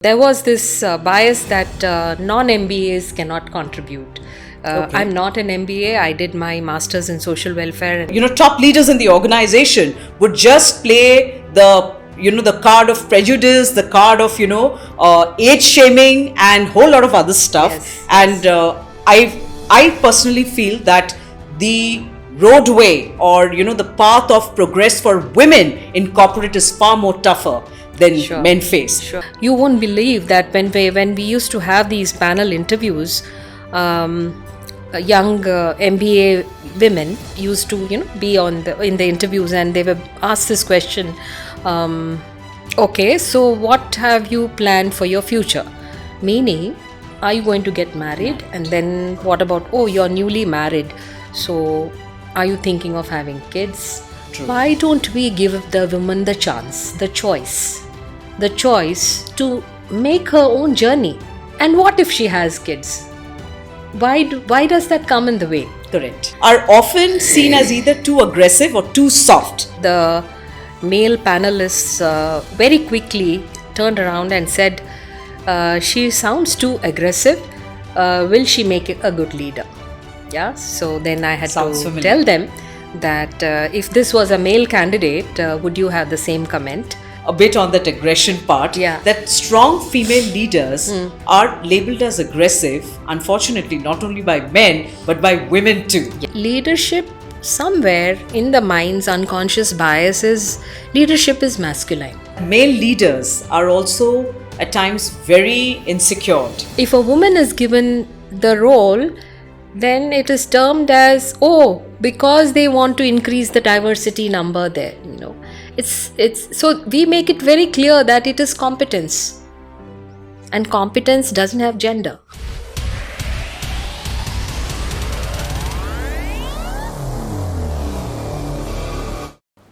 There was this bias that non-MBAs cannot contribute. Okay. I'm not an MBA. I did my master's in social welfare. Top leaders in the organization would just play the card of prejudice, the card of age shaming and whole lot of other stuff. Yes. And I personally feel that the roadway or the path of progress for women in corporate is far more tougher than Sure. men face. Sure. You won't believe that when we used to have these panel interviews, young MBA women used to be in the interviews, and they were asked this question. Okay, so what have you planned for your future? Meaning, are you going to get married? And then what about, oh, you're newly married, so are you thinking of having kids? True. Why don't we give the woman the chance, the choice to make her own journey? And what if she has kids? Why does that come in the way? Correct. Are often seen as either too aggressive or too soft. The male panelists very quickly turned around and said, she sounds too aggressive. Will she make a good leader? Yeah. So then I had Sounds to familiar. tell them that if this was a male candidate, would you have the same comment? A bit on that aggression part, Yeah. that strong female leaders are labeled as aggressive, unfortunately, not only by men, but by women too. Leadership, somewhere in the mind's unconscious biases, leadership is masculine. Male leaders are also at times very insecure. If a woman is given the role, then it is termed as, oh, because they want to increase the diversity number there. It's so we make it very clear that it is competence, and competence doesn't have gender.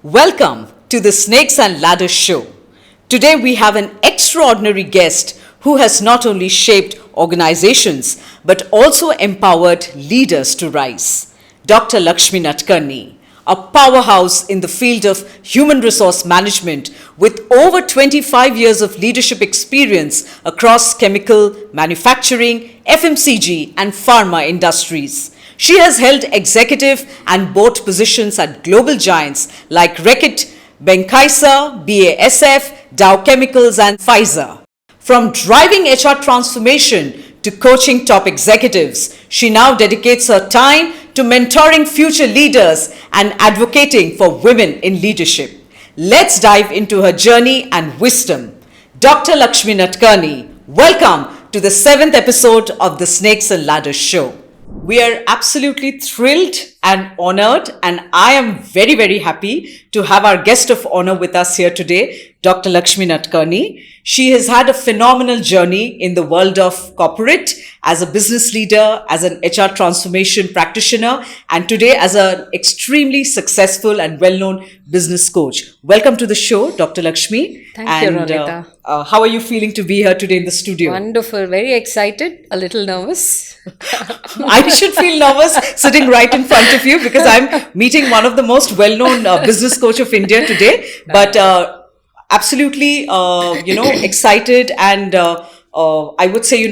Welcome to the Snakes and Ladders show. Today we have an extraordinary guest who has not only shaped organizations but also empowered leaders to rise. Dr. Lakshmi Nadkarni, a powerhouse in the field of human resource management with over 25 years of leadership experience across chemical, manufacturing, FMCG and pharma industries. She has held executive and board positions at global giants like Reckitt, Benckiser, BASF, Dow Chemicals and Pfizer. From driving HR transformation to coaching top executives, she now dedicates her time to mentoring future leaders and advocating for women in leadership. Let's dive into her journey and wisdom. Dr. Lakshmi Nadkarni, welcome to the 7th episode of the Snakes and Ladders show. We are absolutely thrilled and honored, and I am very, very happy to have our guest of honor with us here today, Dr. Lakshmi Nadkarni. She has had a phenomenal journey in the world of corporate as a business leader, as an HR transformation practitioner, and today as an extremely successful and well-known business coach. Welcome to the show, Dr. Lakshmi. Thank you, Ronita. How are you feeling to be here today in the studio? Wonderful, very excited, a little nervous. I should feel nervous sitting right in front of you because I'm meeting one of the most well-known business coach of India today. But absolutely, excited, and I would say,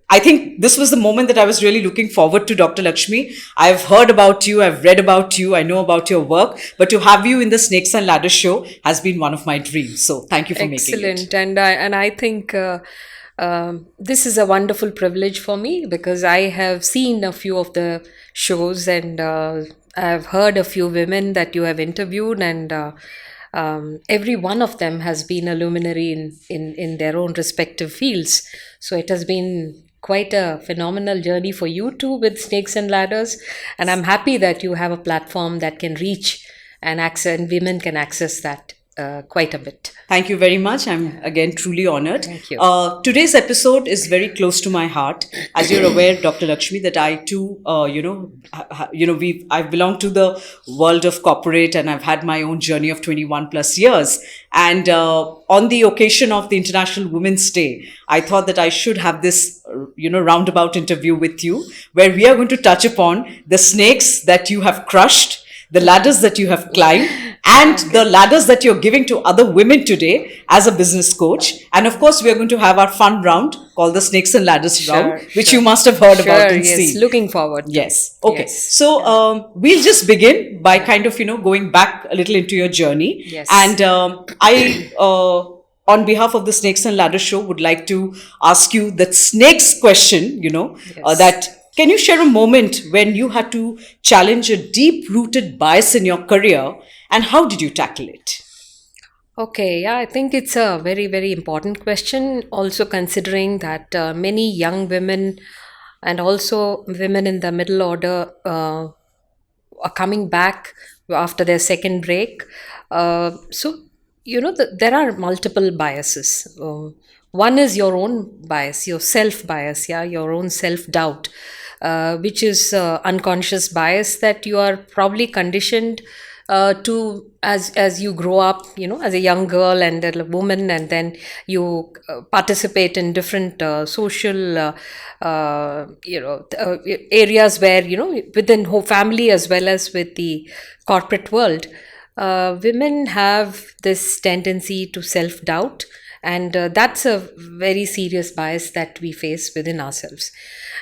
I think this was the moment that I was really looking forward to, Dr. Lakshmi. I've heard about you, I've read about you, I know about your work, but to have you in the Snakes and Ladders show has been one of my dreams. So thank you for making it. Excellent. And I think this is a wonderful privilege for me because I have seen a few of the shows, and I've heard a few women that you have interviewed, and every one of them has been a luminary in their own respective fields. So it has been quite a phenomenal journey for you too with Snakes and Ladders, and I'm happy that you have a platform that can reach and access, and women can access that quite a bit. Thank you very much. I'm again truly honored. Thank you. Today's episode is very close to my heart. As you're aware, Dr. Lakshmi, that I too, I've belonged to the world of corporate, and I've had my own journey of 21 plus years. And on the occasion of the International Women's Day, I thought that I should have this, roundabout interview with you, where we are going to touch upon the snakes that you have crushed, the ladders that you have climbed, and the Okay. ladders that you're giving to other women today as a business coach. And of course, we are going to have our fun round called the Snakes and Ladders round, Sure, which you sure. must have heard about Sure, and yes. seen. Looking forward to. Yes. Okay. Yes. So Yeah. we'll just begin by Yeah. kind of, going back a little into your journey. Yes. And on behalf of the Snakes and Ladders show, would like to ask you that snakes question, Yes. that can you share a moment when you had to challenge a deep rooted bias in your career, and how did you tackle it? Okay, yeah, I think it's a very, very important question. Also, considering that many young women and also women in the middle order are coming back after their second break. There are multiple biases. One is your own bias, your self bias, yeah, your own self doubt, which is unconscious bias that you are probably conditioned to as you grow up, as a young girl and a woman, and then you participate in different social areas where, within whole family as well as with the corporate world. Women have this tendency to self doubt, and that's a very serious bias that we face within ourselves.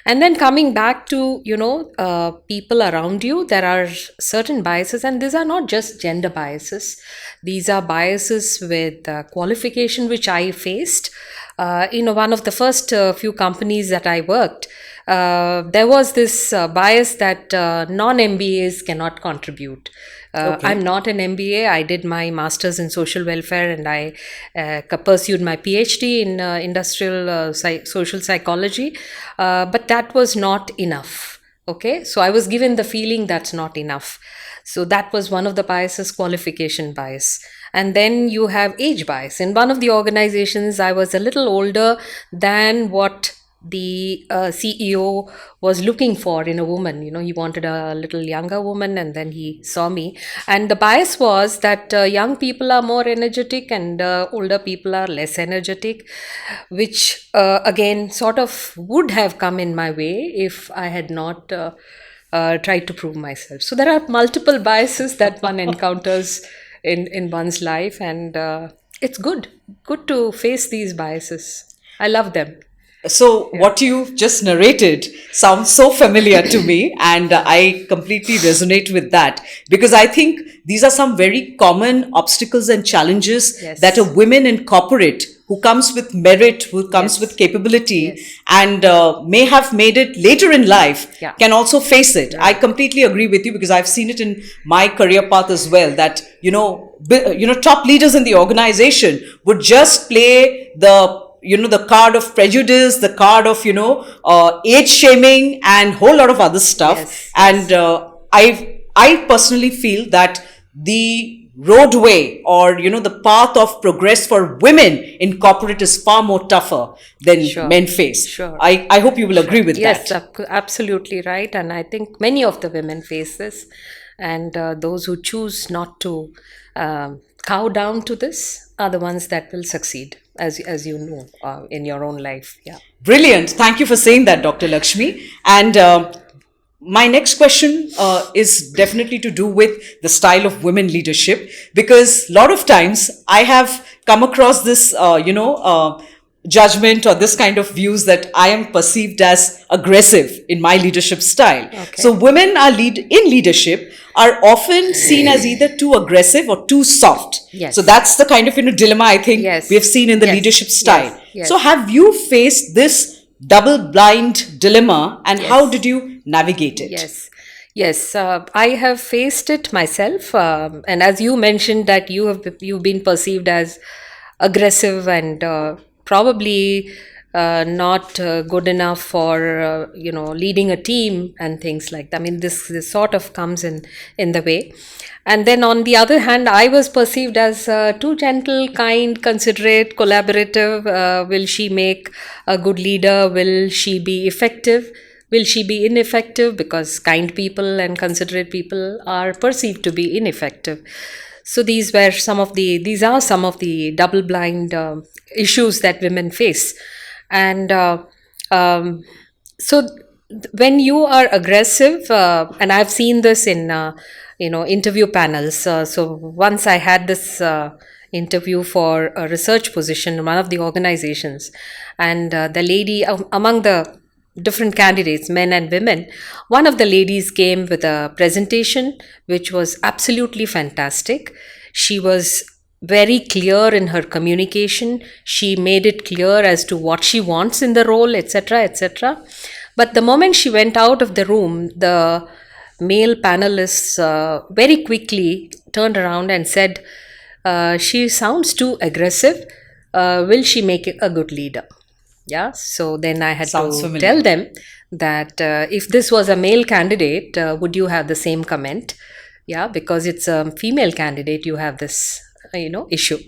And then coming back to, people around you, there are certain biases, and these are not just gender biases. These are biases with qualification, which I faced. One of the first few companies that I worked, there was this bias that non-MBAs cannot contribute. I'm Okay. not an MBA. I did my master's in social welfare, and I pursued my PhD in industrial social psychology. But that was not enough. Okay, so I was given the feeling that's not enough. So that was one of the biases, qualification bias. And then you have age bias. In one of the organizations, I was a little older than what the CEO was looking for in a woman. He wanted a little younger woman, and then he saw me. And the bias was that young people are more energetic and older people are less energetic, which again sort of would have come in my way if I had not tried to prove myself. So there are multiple biases that one encounters in one's life, and it's good to face these biases. I love them. So, Yeah. what you just narrated sounds so familiar to me, and I completely resonate with that because I think these are some very common obstacles and challenges that a Yes. woman in corporate who comes with merit, who comes with Yes. capability, Yes. and may have made it later in life Yeah. can also face it. I Right. completely agree with you because I've seen it in my career path as well. That top leaders in the organization would just play the card of prejudice, the card of age shaming and whole lot of other stuff. Yes. And Yes. I personally feel that the roadway or the path of progress for women in corporate is far more tougher than Sure. men face. Sure. I hope you will Sure. agree with Yes, that. absolutely right. And I think many of the women face this, and those who choose not to cow down to this are the ones that will succeed, as you know, in your own life. Yeah. Brilliant. Thank you for saying that, Dr. Lakshmi. And my next question is definitely to do with the style of women leadership because a lot of times I have come across this, judgment or this kind of views that I am perceived as aggressive in my leadership style. So Okay. women in leadership are often seen as either too aggressive or too soft. So Yes. that's the kind of dilemma I think we Yes. have seen in the Yes. leadership Yes. style. So Yes. have you faced this double blind dilemma and how Yes. did you navigate it? Yes, yes, I have faced it myself, and as you mentioned that you've been perceived as aggressive and probably not good enough for leading a team and things like that. I mean, this sort of comes in the way. And then on the other hand, I was perceived as too gentle, kind, considerate, collaborative. Will she make a good leader? Will she be effective? Will she be ineffective? Because kind people and considerate people are perceived to be ineffective. So these are some of the double blind issues that women face. And um, so when you are aggressive, and I've seen this in interview panels. So once I had this interview for a research position in one of the organizations, and the lady among the different candidates, men and women, one of the ladies came with a presentation which was absolutely fantastic. She was very clear in her communication. She made it clear as to what she wants in the role, etc., etc. But the moment she went out of the room, the male panelists very quickly turned around and said, she sounds too aggressive. Will she make a good leader? Yeah. So then I had Sounds to familiar. tell them that if this was a male candidate, would you have the same comment? Yeah, because it's a female candidate, you have this, issue.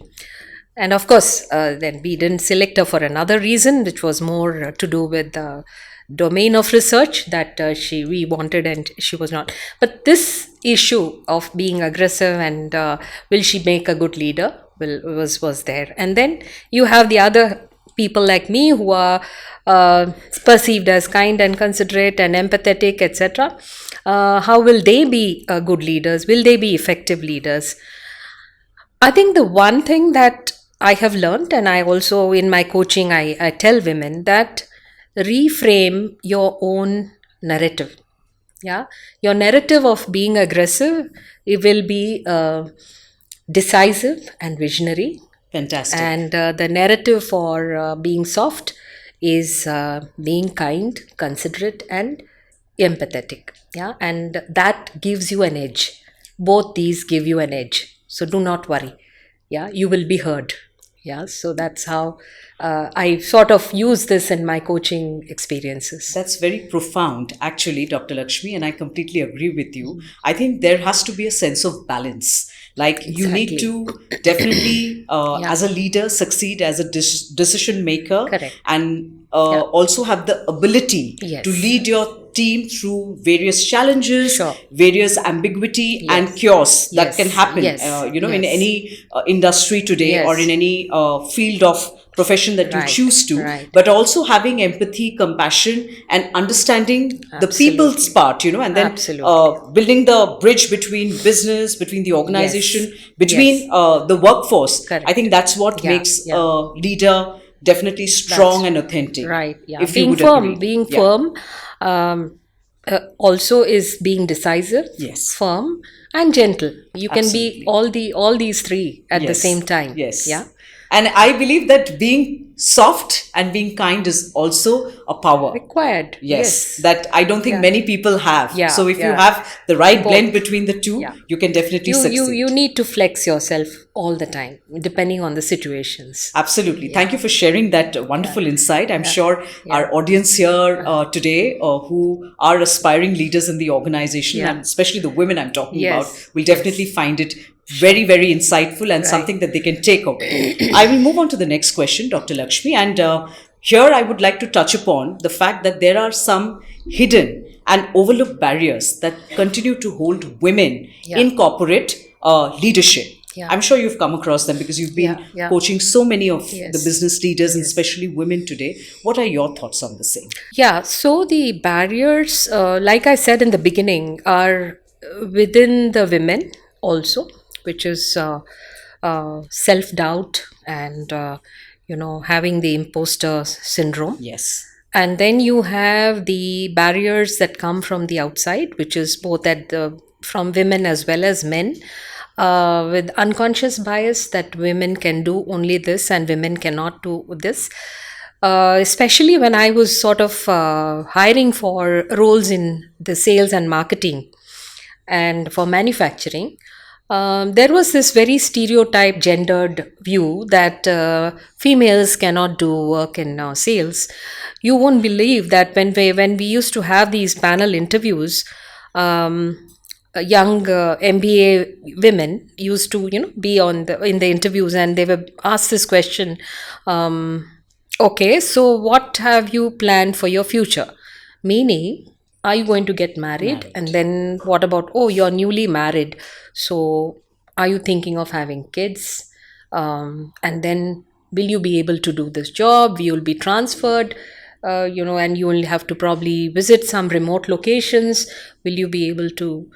And of course, then we didn't select her for another reason, which was more to do with the domain of research that we wanted, and she was not. But this issue of being aggressive and will she make a good leader was there. And then you have the other people like me who are perceived as kind and considerate and empathetic, etc. How will they be good leaders? Will they be effective leaders? I think the one thing that I have learned, and I also in my coaching, I tell women that reframe your own narrative. Yeah, your narrative of being aggressive, it will be decisive and visionary, Fantastic. and the narrative for being soft is being kind, considerate, and empathetic. Yeah, and that gives you an edge. Both these give you an edge. So do not worry. Yeah, you will be heard. Yeah, so that's how I sort of use this in my coaching experiences. That's very profound, actually, Dr. Lakshmi, and I completely agree with you. I think there has to be a sense of balance. Like, you need Exactly. to definitely, Yeah. as a leader, succeed as a decision maker, Correct. and Yeah. also have the ability Yes. to lead your team through various challenges, Sure. various ambiguity and Yes. chaos that Yes. can happen, Yes. in Yes. any industry today, or in Yes. any field of profession that you Right. choose to, Right. but also having empathy, compassion, and understanding the people's Absolutely. part, and then Absolutely. building the bridge between business, between the Yes. organization, Yes. between the workforce. I think Correct. that's what Yeah. makes Yeah. a leader definitely That's strong and authentic. right. Yeah. If you Being would firm, agree. being Yeah. firm, also is being decisive, Yes. firm, and gentle. You can be Absolutely. all these three at the same Yes. time. Yes. Yeah. And I believe that being soft and being kind is also a power. Required. Yes, Yes. that I don't think Yeah. many people have. Yeah. So if you Yeah. have the right blend Both. between the two, Yeah. you can definitely You succeed. need to flex yourself all the time, depending on the situations. Absolutely. Yeah. Thank you for sharing that wonderful insight. I'm Yeah. sure Yeah. our audience here today, who are aspiring leaders in the organization, Yeah. and especially the women I'm talking about, Yes. will Yes. definitely find it very, very insightful and Right. something that they can take away. I will move on to the next question, Dr. Lakshmi. And here I would like to touch upon the fact that there are some hidden and overlooked barriers that continue to hold women Yeah. in corporate leadership. Yeah. I'm sure you've come across them because you've been Yeah, yeah. coaching so many of Yes. the business leaders, and especially women today. What are your thoughts on the same? Yeah, so the barriers, like I said in the beginning, are within the women also, which is self doubt and, having the imposter syndrome. Yes. And then you have the barriers that come from the outside, which is both from women as well as men, with unconscious bias that women can do only this and women cannot do this. Especially when I was sort of hiring for roles in the sales and marketing and for manufacturing, there was this very stereotyped gendered view that females cannot do work in sales. You won't believe that when we used to have these panel interviews, young MBA women used to be in the interviews, and they were asked this question. Okay, so what have you planned for your future? Meaning, are you going to get married? Married. And then what about, oh, you're newly married. So are you thinking of having kids? And then will you be able to do this job? You will be transferred, and you will have to probably visit some remote locations. Will you be able to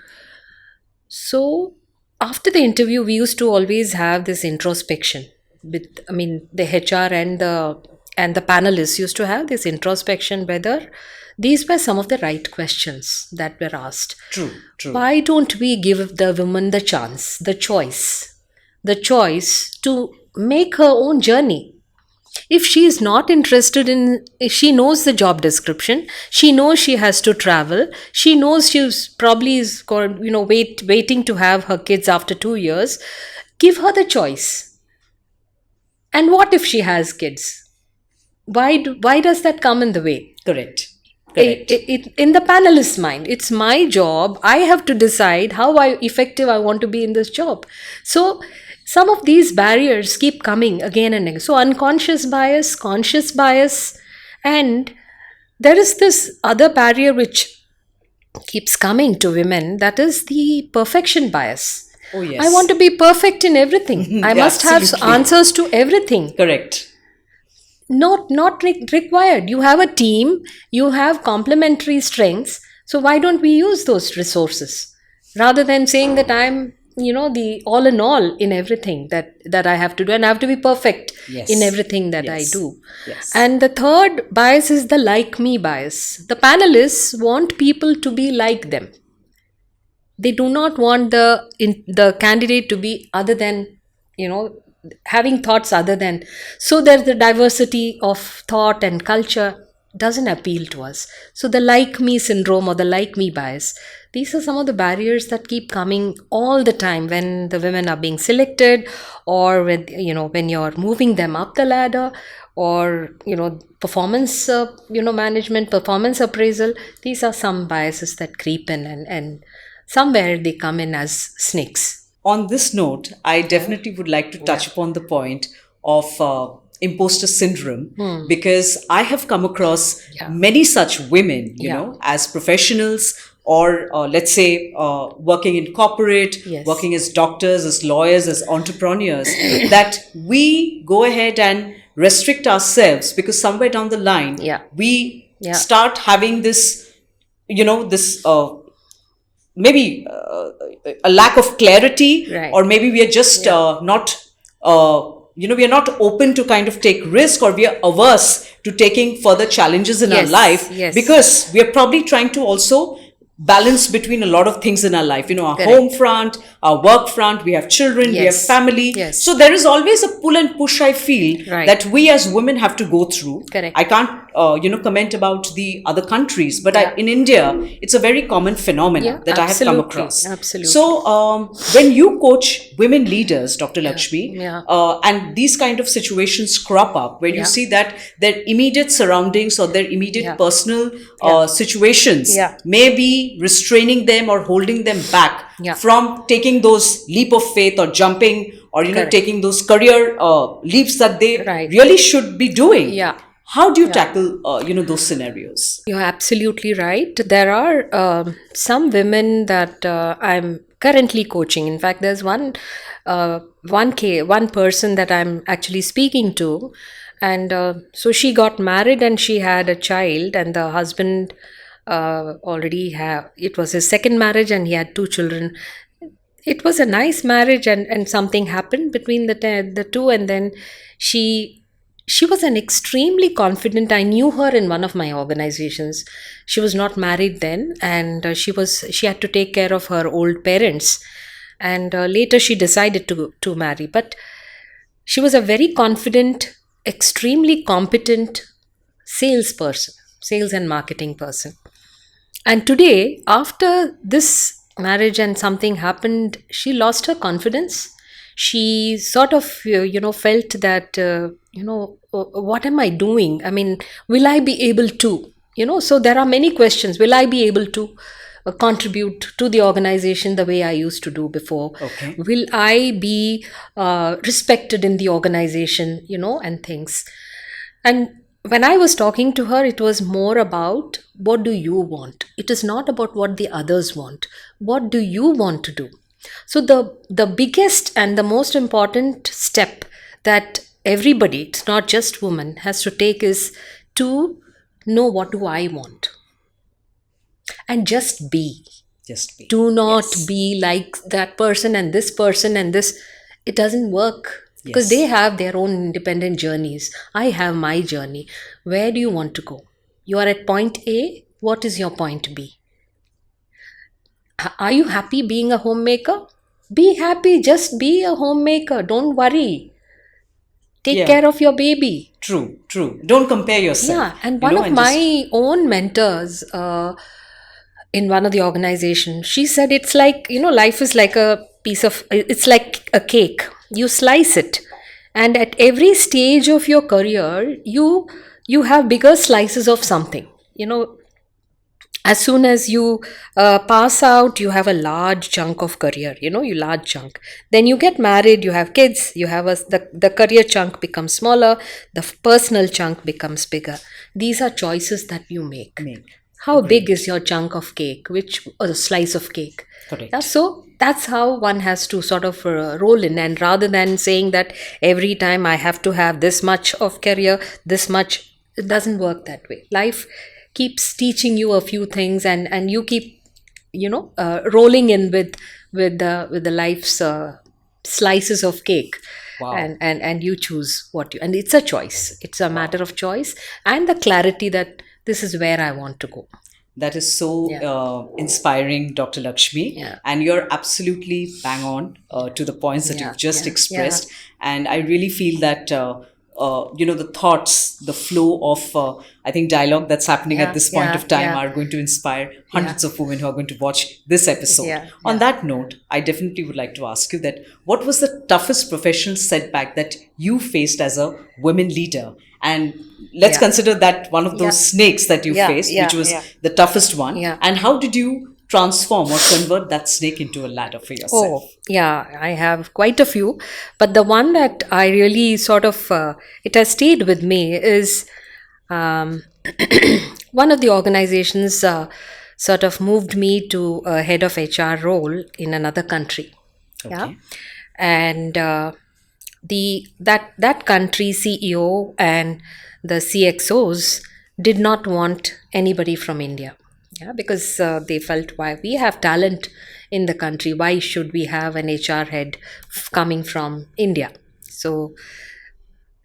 So after the interview, we used to always have this introspection. With, I mean, the HR and the panelists used to have this introspection whether these were some of the right questions that were asked. True, true. Why don't we give the woman the chance, the choice to make her own journey? If she is not interested in, if she knows the job description, she knows she has to travel, she knows she's probably is going, waiting to have her kids after 2 years, give her the choice. And what if she has kids? Why does that come in the way? Correct. Correct. In the panelist's mind, it's my job. I have to decide how effective I want to be in this job. So some of these barriers keep coming again and again. So unconscious bias, conscious bias, and there is this other barrier which keeps coming to women, that is the perfection bias. Oh, yes. I want to be perfect in everything. I Yeah, must have absolutely. answers to everything. Correct. Not required. You have a team, you have complementary strengths, so why don't we use those resources rather than saying that I'm the all in all in everything that I have to do, and I have to be perfect Yes. in everything that Yes. I do. Yes. And the third bias is the like me bias. The panelists want people to be like them. They do not want the candidate to be other than, having thoughts other than. So there's the diversity of thought and culture doesn't appeal to us. So the like me syndrome or the like me bias, these are some of the barriers that keep coming all the time when the women are being selected, or when you're moving them up the ladder, or performance management, performance appraisal. These are some biases that creep in, and somewhere they come in as snakes. On this note, I definitely would like to touch upon the point of imposter syndrome, because I have come across many such women, as professionals, or let's say working in corporate, Yes. working as doctors, as lawyers, as entrepreneurs, that we go ahead and restrict ourselves because somewhere down the line, Yeah. we Yeah. start having this, this maybe a lack of clarity, Right. or maybe we are just not we are not open to kind of take risk, or we are averse to taking further challenges in our Yes, life, yes. because we are probably trying to also balance between a lot of things in our life, our Correct. home front, our work front, we have children, we have Yes. family. Yes. So there is always a pull and push, I feel, Right. that we as women have to go through. Correct. I can't comment about the other countries, but Yeah. in India it's a very common phenomenon Yeah, that I have come absolutely, across. absolutely. So when you coach women leaders, Dr. Lakshmi, yeah. and these kind of situations crop up where you Yeah. see that their immediate surroundings or their immediate Yeah. personal Yeah. situations Yeah. may be restraining them or holding them back Yeah. from taking those leap of faith, or jumping, or Correct. taking those career leaps that they Right. really should be doing. Yeah. How do you tackle those scenarios? You're absolutely right. There are some women that I'm currently coaching. In fact, there's one person that I'm actually speaking to, and so she got married and she had a child, and the husband already have. It was his second marriage, and he had 2 children. It was a nice marriage, and something happened between the two, and then she was an extremely confident. I knew her in one of my organizations. She was not married then, and she had to take care of her old parents, and later she decided to marry. But she was a very confident, extremely competent salesperson, sales and marketing person. And today, after this marriage and something happened, she lost her confidence. She sort of, felt that, what am I doing? I mean, will I be able to? So there are many questions. Will I be able to contribute to the organization the way I used to do before? Okay. Will I be respected in the organization, and things? And when I was talking to her, it was more about what do you want? It is not about what the others want. What do you want to do? So the biggest and the most important step that everybody, it's not just women, has to take is to know what do I want, and just be. Just be. Do not Yes. be like that person and this person and this. It doesn't work because they Yes. have their own independent journeys. I have my journey. Where do you want to go? You are at point A. What is your point B? Are you happy being a homemaker? Be happy. Just be a homemaker. Don't worry. Take Yeah. care of your baby. True. True. Don't compare yourself. Yeah, and one of And just my own mentors in one of the organizations, she said it's like, life is like a piece of, it's like a cake. You slice it, and at every stage of your career, you have bigger slices of something. As soon as you pass out, you have a large chunk of career, you large chunk. Then you get married, you have kids, you have the career chunk becomes smaller, the personal chunk becomes bigger. These are choices that you make. make. How big Agreed. is your chunk of cake, which or a slice of cake? Correct. Yeah, so that's how one has to sort of roll in, and rather than saying that every time I have to have this much of career, this much, it doesn't work that way. Life keeps teaching you a few things, and you keep rolling in with the life's slices of cake. Wow. And you choose what you, and it's a choice, it's a matter of choice, and the clarity that this is where I want to go. That is so Yeah. inspiring, Dr. Lakshmi. Yeah. And you're absolutely bang on to the points that Yeah, you've just yeah, expressed. And I really feel that, the thoughts, the flow of, I think, dialogue that's happening Yeah, at this point yeah, of time yeah. are going to inspire hundreds of women who are going to watch this episode. Yeah, On yeah. that note, I definitely would like to ask you that what was the toughest professional setback that you faced as a women leader? And let's Yeah. consider that one of those Yeah. snakes that you Yeah, faced, yeah, which was yeah. the toughest one. Yeah. And how did you transform or convert that snake into a ladder for yourself? Oh, yeah, I have quite a few. But the one that I really sort of, it has stayed with me is um, one of the organizations sort of moved me to a head of HR role in another country. Yeah. Okay. And that country CEO and the CXOs did not want anybody from India. Yeah, because they felt, why we have talent in the country, why should we have an HR head coming from India? So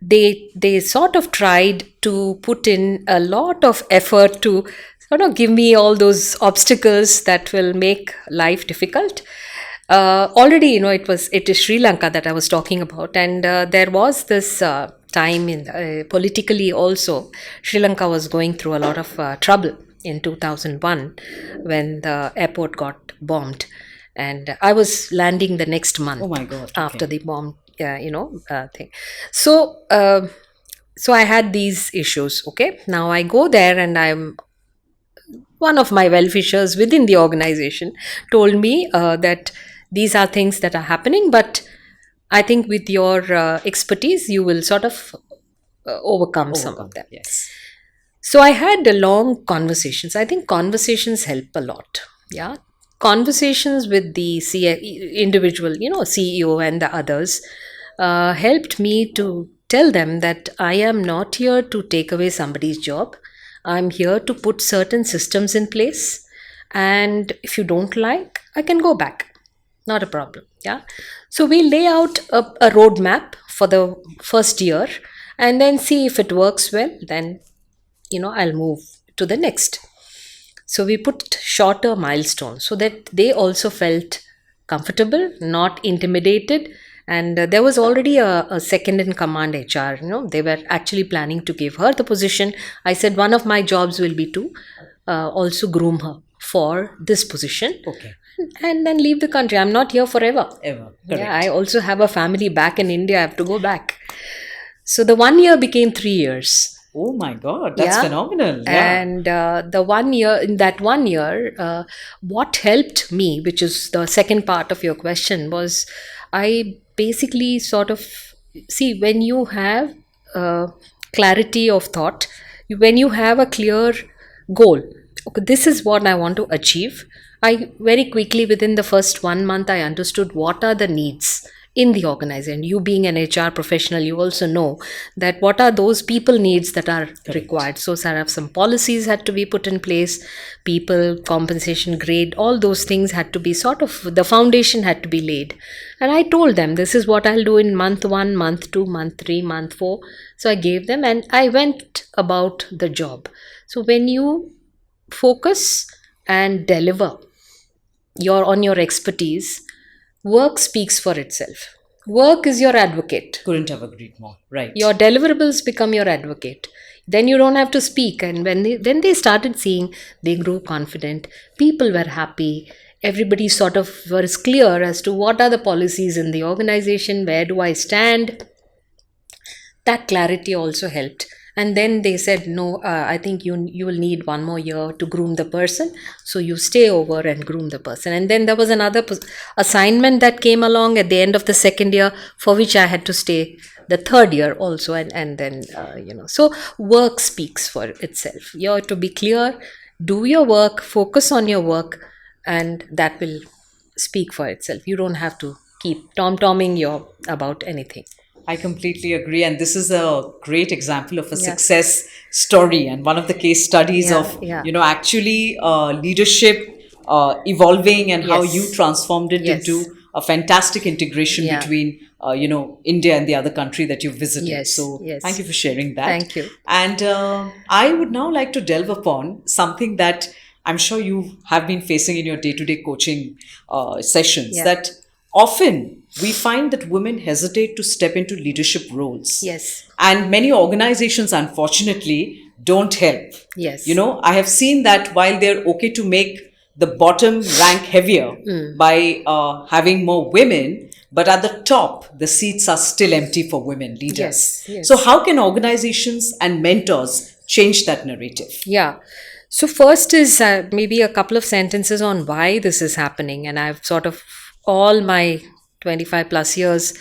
they sort of tried to put in a lot of effort to sort of give me all those obstacles that will make life difficult. Already, it is Sri Lanka that I was talking about, and there was this time in politically also, Sri Lanka was going through a lot of trouble in 2001 when the airport got bombed, and I was landing the next month. Oh my God, After okay. the bomb, thing. So I had these issues. Okay, now I go there, and I'm one of my well-wishers within the organization told me that these are things that are happening, but I think with your expertise, you will sort of overcome some of Overcome. them. Yes. So I had long conversations. I think conversations help a lot. Yeah. Conversations with the individual, CEO and the others helped me to tell them that I am not here to take away somebody's job. I'm here to put certain systems in place. And if you don't like, I can go back. Not a problem. Yeah. So we lay out a roadmap for the first year and then see if it works well. Then I'll move to the next. So we put shorter milestones so that they also felt comfortable, not intimidated. And there was already a second in command HR. They were actually planning to give her the position. I said one of my jobs will be to also groom her for this position, Okay. and then leave the country. I'm not here forever. Ever. Yeah, Correct. I also have a family back in India. I have to go back. So the 1 year became 3 years. Oh my God, that's Yeah. phenomenal. Yeah. And in that 1 year, what helped me, which is the second part of your question, was I basically sort of see when you have clarity of thought, when you have a clear goal, okay, this is what I want to achieve. I very quickly, within the first 1 month, I understood what are the needs in the organization. You being an HR professional, you also know that what are those people needs that are required. So some policies had to be put in place, people, compensation grade, all those things had to be sort of, the foundation had to be laid. And I told them, this is what I'll do in month 1, month 2, month 3, month 4. So I gave them and I went about the job. So when you focus and deliver on your expertise, work speaks for itself. Work is your advocate. Couldn't have agreed more. Right. Your deliverables become your advocate. Then you don't have to speak. And when they started seeing, they grew confident. People were happy. Everybody sort of was clear as to what are the policies in the organization, where do I stand. That clarity also helped. And then they said, no, I think you will need 1 more year to groom the person. So you stay over and groom the person. And then there was another assignment that came along at the end of the 2nd year, for which I had to stay the 3rd year also. And then, so work speaks for itself. You have to be clear, do your work, focus on your work, and that will speak for itself. You don't have to keep tom-tomming about anything. I completely agree. And this is a great example of a success story and one of the case studies of, actually leadership evolving and how you transformed it into a fantastic integration between, India and the other country that you visited. So thank you for sharing that. Thank you. And I would now like to delve upon something that I'm sure you have been facing in your day-to-day coaching sessions, that often we find that women hesitate to step into leadership roles. Yes. And many organizations, unfortunately, don't help. Yes. I have seen that while they're okay to make the bottom rank heavier by having more women, but at the top, the seats are still empty for women leaders. Yes. So how can organizations and mentors change that narrative? Yeah. So first is maybe a couple of sentences on why this is happening. And I've sort of, all my 25 plus years,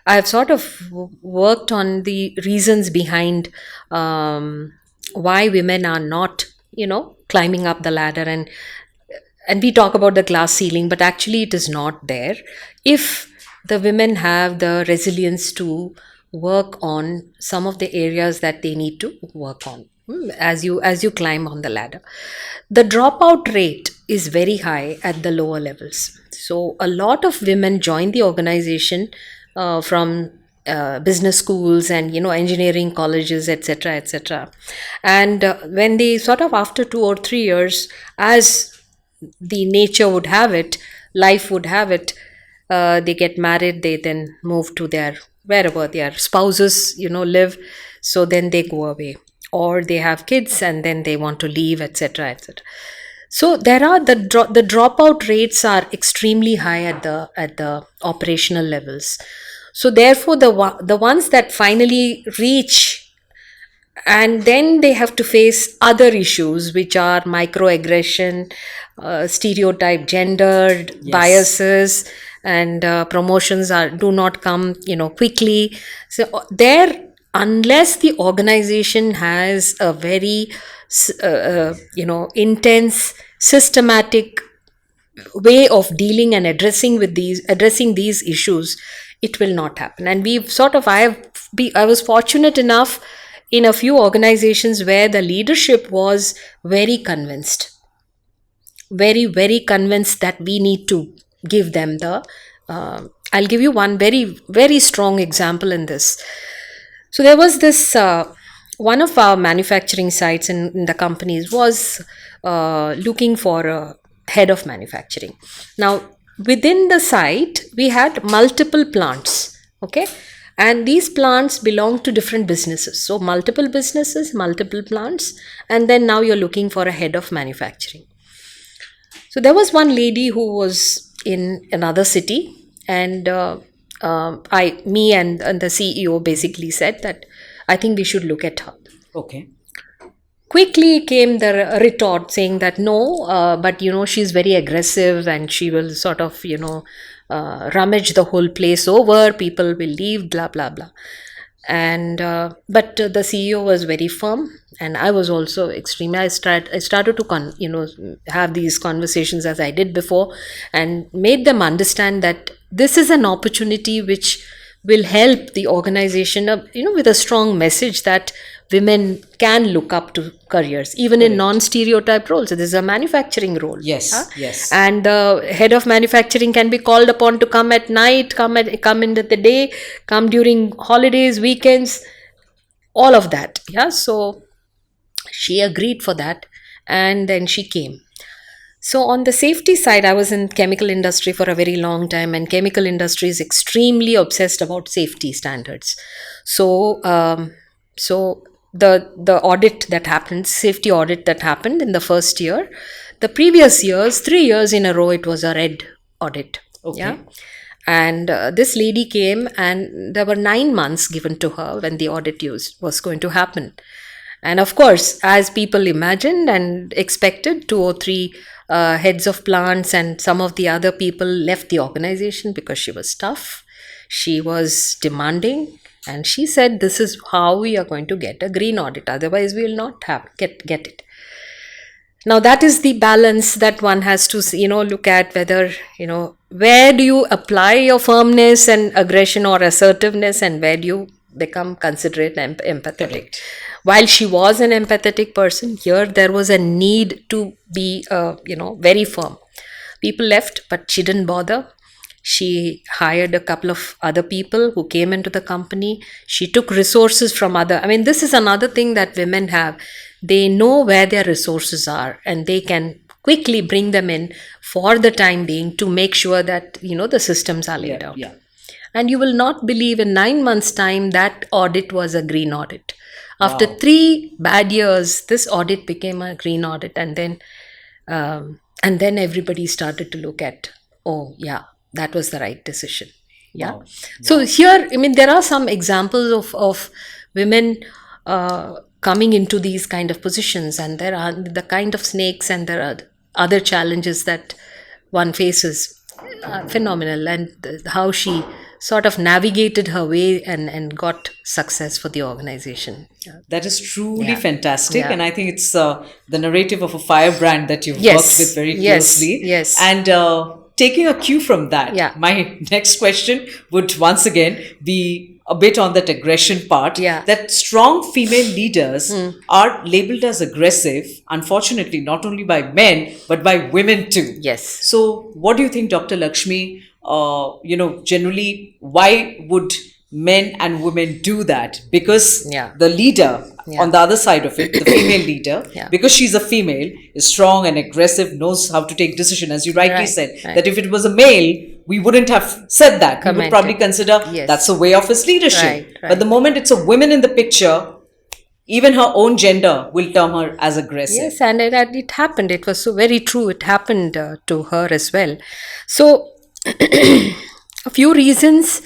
I've sort of worked on the reasons behind why women are not, climbing up the ladder. And we talk about the glass ceiling, but actually it is not there. If the women have the resilience to work on some of the areas that they need to work on as you climb on the ladder. The dropout rate is very high at the lower levels. So a lot of women join the organization from business schools and engineering colleges, etc., etc. And when they sort of, after 2 or 3 years, as the nature would have it, life would have it, they get married, they then move to their wherever their spouses live. So then they go away, or they have kids and then they want to leave, etc., etc. So there are the dropout rates are extremely high at the operational levels. So therefore, the ones that finally reach, and then they have to face other issues, which are microaggression, stereotype, gendered biases, and promotions do not come quickly. So there, unless the organization has a very intense, systematic way of dealing and addressing these issues, it will not happen. And we've sort of, I was fortunate enough in a few organizations where the leadership was very convinced, very, very convinced that we need to give them I'll give you one very, very strong example in this. So there was this, one of our manufacturing sites in the companies was looking for a head of manufacturing. Now, within the site, we had multiple plants, okay? And these plants belong to different businesses. So multiple businesses, multiple plants, and then now you're looking for a head of manufacturing. So there was one lady who was in another city, and me and the CEO basically said that I think we should look at her. Okay. Quickly came the retort saying that no, but she's very aggressive and she will sort of rummage the whole place over. People will leave, blah blah blah. And but the CEO was very firm, and I was also extremely. I started to have these conversations as I did before, and made them understand that this is an opportunity which will help the organization, with a strong message that women can look up to careers even in Correct. non-stereotype roles. So this is a manufacturing role. Yes, yes. And the head of manufacturing can be called upon to come at night, come in the day, come during holidays, weekends, all of that. Yeah. So she agreed for that, and then she came. So on the safety side, I was in chemical industry for a very long time, and chemical industry is extremely obsessed about safety standards. So so the audit that happened, safety audit that happened in the first year, the previous years, 3 years in a row, it was a red audit. Okay. Yeah. And this lady came, and there were 9 months given to her when the audit was going to happen. And of course, as people imagined and expected, two or three heads of plants and some of the other people left the organization because she was tough. She was demanding, and she said, "This is how we are going to get a green audit. Otherwise, we will not get it." Now, that is the balance that one has to, look at whether, where do you apply your firmness and aggression or assertiveness, and where do you become considerate and empathetic. Correct. While she was an empathetic person, here there was a need to be, very firm. People left, but she didn't bother. She hired a couple of other people who came into the company. She took resources from this is another thing that women have. They know where their resources are, and they can quickly bring them in for the time being to make sure that, the systems are laid out. Yeah. And you will not believe, in 9 months' time, that audit was a green audit. After Wow. 3 bad years, this audit became a green audit, and then everybody started to look at, oh yeah, that was the right decision. Yeah. Wow. So here, there are some examples of women coming into these kind of positions, and there are the kind of snakes, and there are other challenges that one faces. Phenomenal, and how she sort of navigated her way and got success for the organization. Yeah. That is truly Yeah. fantastic. Yeah. And I think it's the narrative of a firebrand that you've Yes. worked with very Yes. closely. Yes. And taking a cue from that, Yeah. my next question would once again be a bit on that aggression part. Yeah. That strong female leaders are labeled as aggressive, unfortunately, not only by men, but by women too. Yes. So, what do you think, Dr. Lakshmi? Generally, why would men and women do that? Because Yeah. the leader Yeah. on the other side of it, the female leader, Yeah. because she's a female, is strong and aggressive, knows how to take decision. As you rightly Right, said, right. that if it was a male, we wouldn't have said that. We would Commented. probably consider Yes. that's a way of his leadership. Right, right. But the moment it's a woman in the picture, even her own gender will term her as aggressive. Yes, and it happened. It was so very true. It happened to her as well. So, a few reasons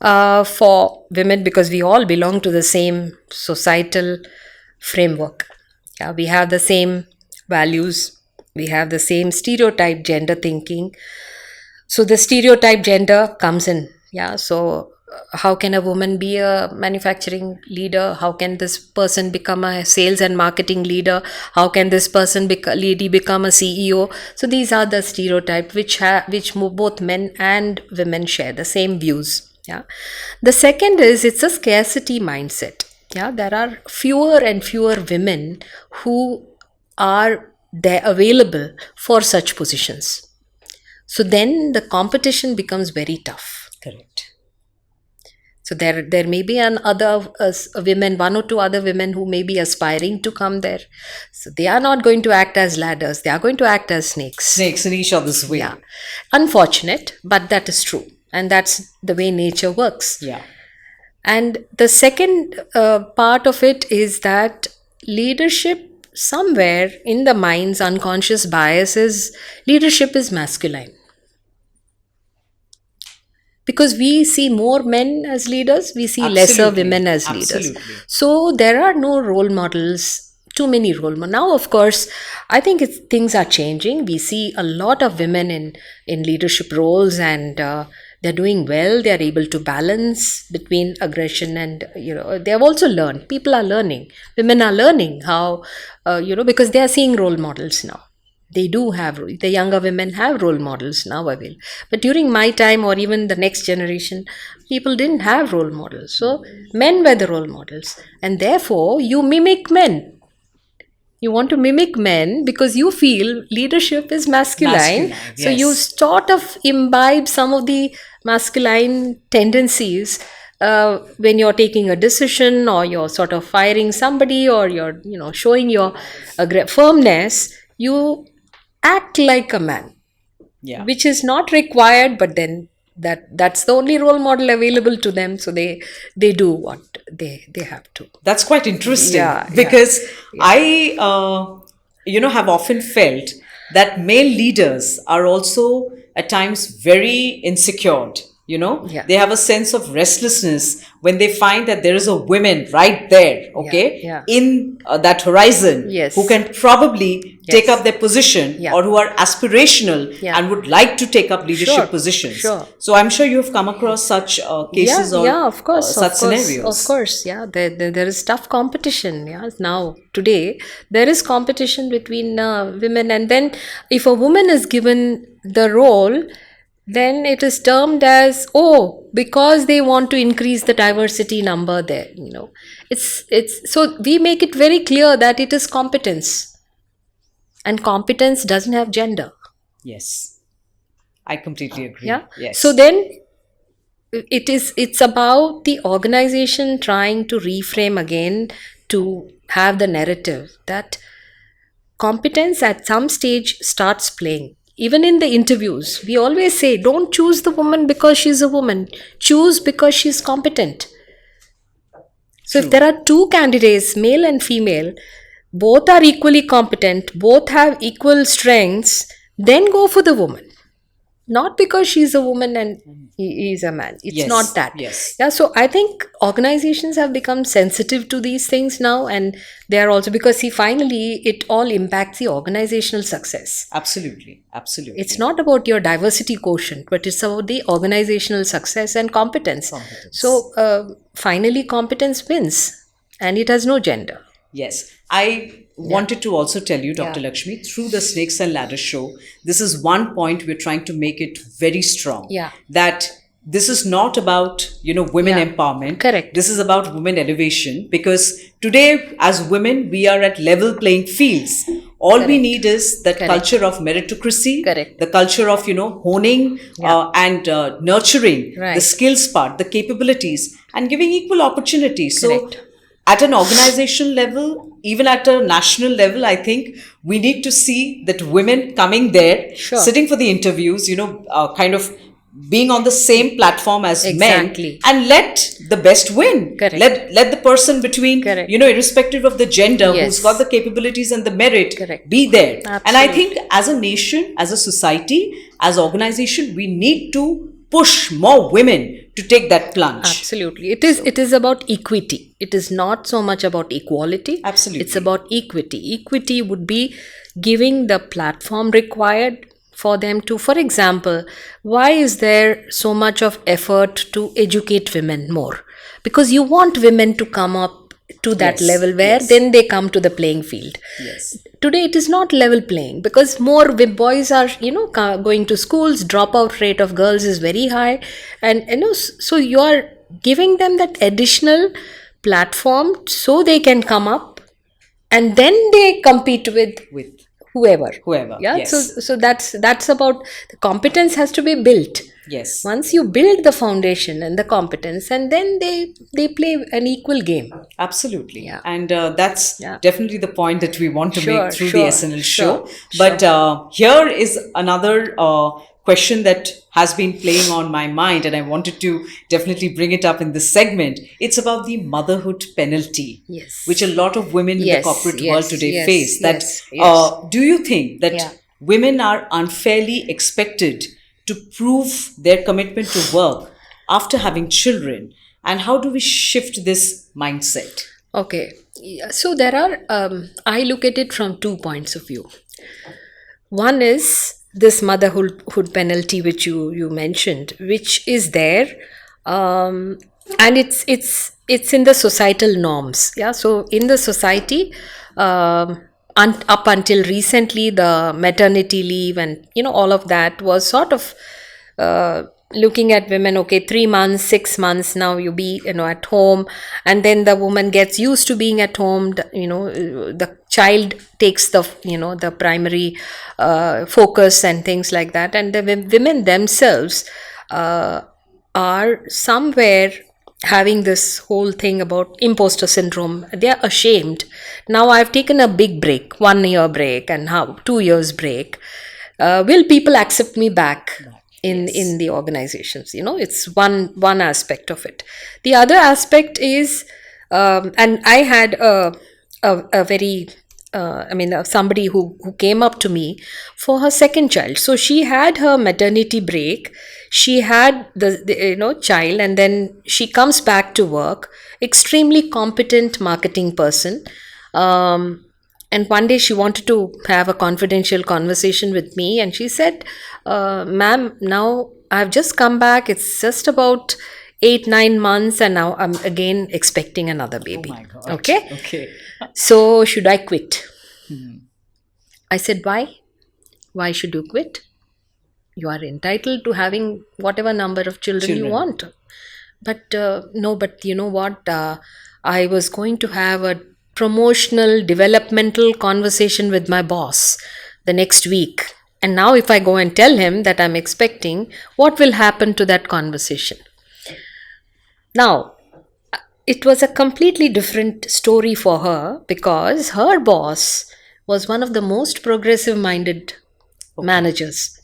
for women, because we all belong to the same societal framework. Yeah, we have the same values. We have the same stereotype gender thinking. So the stereotype gender comes in. Yeah. So how can a woman be a manufacturing leader? How can this person become a sales and marketing leader? How can this lady become a CEO? So these are the stereotypes which both men and women share the same views. Yeah. The second is, it's a scarcity mindset. Yeah. There are fewer and fewer women who are there available for such positions. So then the competition becomes very tough. Correct. So there may be women, one or two other women who may be aspiring to come there. So they are not going to act as ladders. They are going to act as snakes. Snakes in each other's way. Yeah. Unfortunate, but that is true. And that's the way nature works. Yeah. And the second part of it is that leadership, somewhere in the mind's unconscious biases, leadership is masculine. Because we see more men as leaders, we see lesser Absolutely. women as leaders. Absolutely. So there are no role models, too many role models. Now, of course, I think things are changing. We see a lot of women in leadership roles, and they're doing well. They're able to balance between aggression and, they have also learned. People are learning. Women are learning how, because they are seeing role models now. They do have, the younger women have role models now available. But during my time or even the next generation, people didn't have role models. So men were the role models. And therefore, you mimic men. You want to mimic men because you feel leadership is masculine. So you Yes. sort of imbibe some of the masculine tendencies when you're taking a decision, or you're sort of firing somebody, or you're showing your firmness. You act like a man, Yeah. which is not required, but then that's the only role model available to them, so they do what they have to. That's quite interesting, Yeah, yeah, because yeah. I, have often felt that male leaders are also at times very insecure. Yeah. They have a sense of restlessness when they find that there is a woman right there, okay, yeah. in that horizon, Yes. who can probably take Yes. up their position, Yeah. or who are aspirational Yeah. and would like to take up leadership Sure, positions. sure. So I'm sure you have come across such cases, or Yeah, of course, such scenarios. of course. Yeah, there is tough competition. Yeah, now today there is competition between women, and then if a woman is given the role, then it is termed as, oh, because they want to increase the diversity number there. It's so we make it very clear that it is competence, and competence doesn't have gender. Yes, I completely agree. Yeah. Yes. So then it's about the organization trying to reframe again, to have the narrative that competence at some stage starts playing. Even in the interviews, we always say, don't choose the woman because she's a woman, choose because she's competent. So if there are two candidates, male and female, both are equally competent, both have equal strengths, then go for the woman. Not because she's a woman and he is a man. It's Yes, not that. yes. Yeah, so I think organizations have become sensitive to these things now, and they are also, because see, finally it all impacts the organizational success. Absolutely, absolutely. It's not about your diversity quotient, but it's about the organizational success and competence. So finally competence wins, and it has no gender. Yes. I wanted to also tell you, Dr. Yeah. Lakshmi, through the Snakes and Ladders show, this is one point we're trying to make it very strong. Yeah. That this is not about, women Yeah. empowerment. Correct. This is about women elevation, because today, as women, we are at level playing fields. All we Correct. need is that Correct. culture of meritocracy, Correct. the culture of, honing and nurturing the Right. skills part, the capabilities, and giving equal opportunities. So, Correct. at an organizational level, even at a national level, I think we need to see that women coming there, Sure. sitting for the interviews, kind of being on the same platform as Exactly. men, and let the best win. Correct. Let the person between, Correct. irrespective of the gender, Yes. who's got the capabilities and the merit, Correct. be there. And I Absolutely. think as a nation, as a society, as organization, we need to push more women to take that plunge. Absolutely. It is about equity. It is not so much about equality. Absolutely. It's about equity. Equity would be giving the platform required for them to, for example, why is there so much of effort to educate women more? Because you want women to come up to that Yes, level where yes. then they come to the playing field. Yes. Today it is not level playing, because more boys are going to schools, dropout rate of girls is very high, and so you are giving them that additional platform so they can come up, and then they compete with With whoever. whoever. Yeah. Yes. So that's about, the competence has to be built. Yes. Once you build the foundation and the competence, and then they play an equal game. Absolutely. Yeah. And that's Yeah. definitely the point that we want to Sure, make through sure, the SNL show. sure, But here is another question that has been playing on my mind, and I wanted to definitely bring it up in this segment. It's about the motherhood penalty, Yes. which a lot of women in Yes, the corporate yes, world today yes, face. That yes. do you think that Yeah. women are unfairly expected to prove their commitment to work after having children? And how do we shift this mindset? Okay. Yeah, so there are, I look at it from 2 points of view. One is this motherhood penalty which you mentioned, which is there, and it's in the societal norms. Yeah, so in the society, up until recently, the maternity leave and all of that was sort of looking at women. Okay, 3 months, 6 months, now you be at home, and then the woman gets used to being at home. The child takes the primary focus and things like that, and the women themselves are somewhere having this whole thing about imposter syndrome. They are ashamed. Now I've taken a big break, 1 year break, and how 2 years break. Will people accept me back in the organizations? It's one aspect of it. The other aspect is, and I had a very somebody who came up to me for her second child. So she had her maternity break, she had the child, and then she comes back to work, extremely competent marketing person. And one day she wanted to have a confidential conversation with me, and she said, ma'am, now I've just come back, it's just about 8-9 months, and now I'm again expecting another baby. Oh my God. Okay. So should I quit? I said, why should you quit? You are entitled to having whatever number of children you want. But no, but you know what? I was going to have a promotional, developmental conversation with my boss the next week. And now if I go and tell him that I'm expecting, what will happen to that conversation? Now, it was a completely different story for her, because her boss was one of the most progressive minded managers.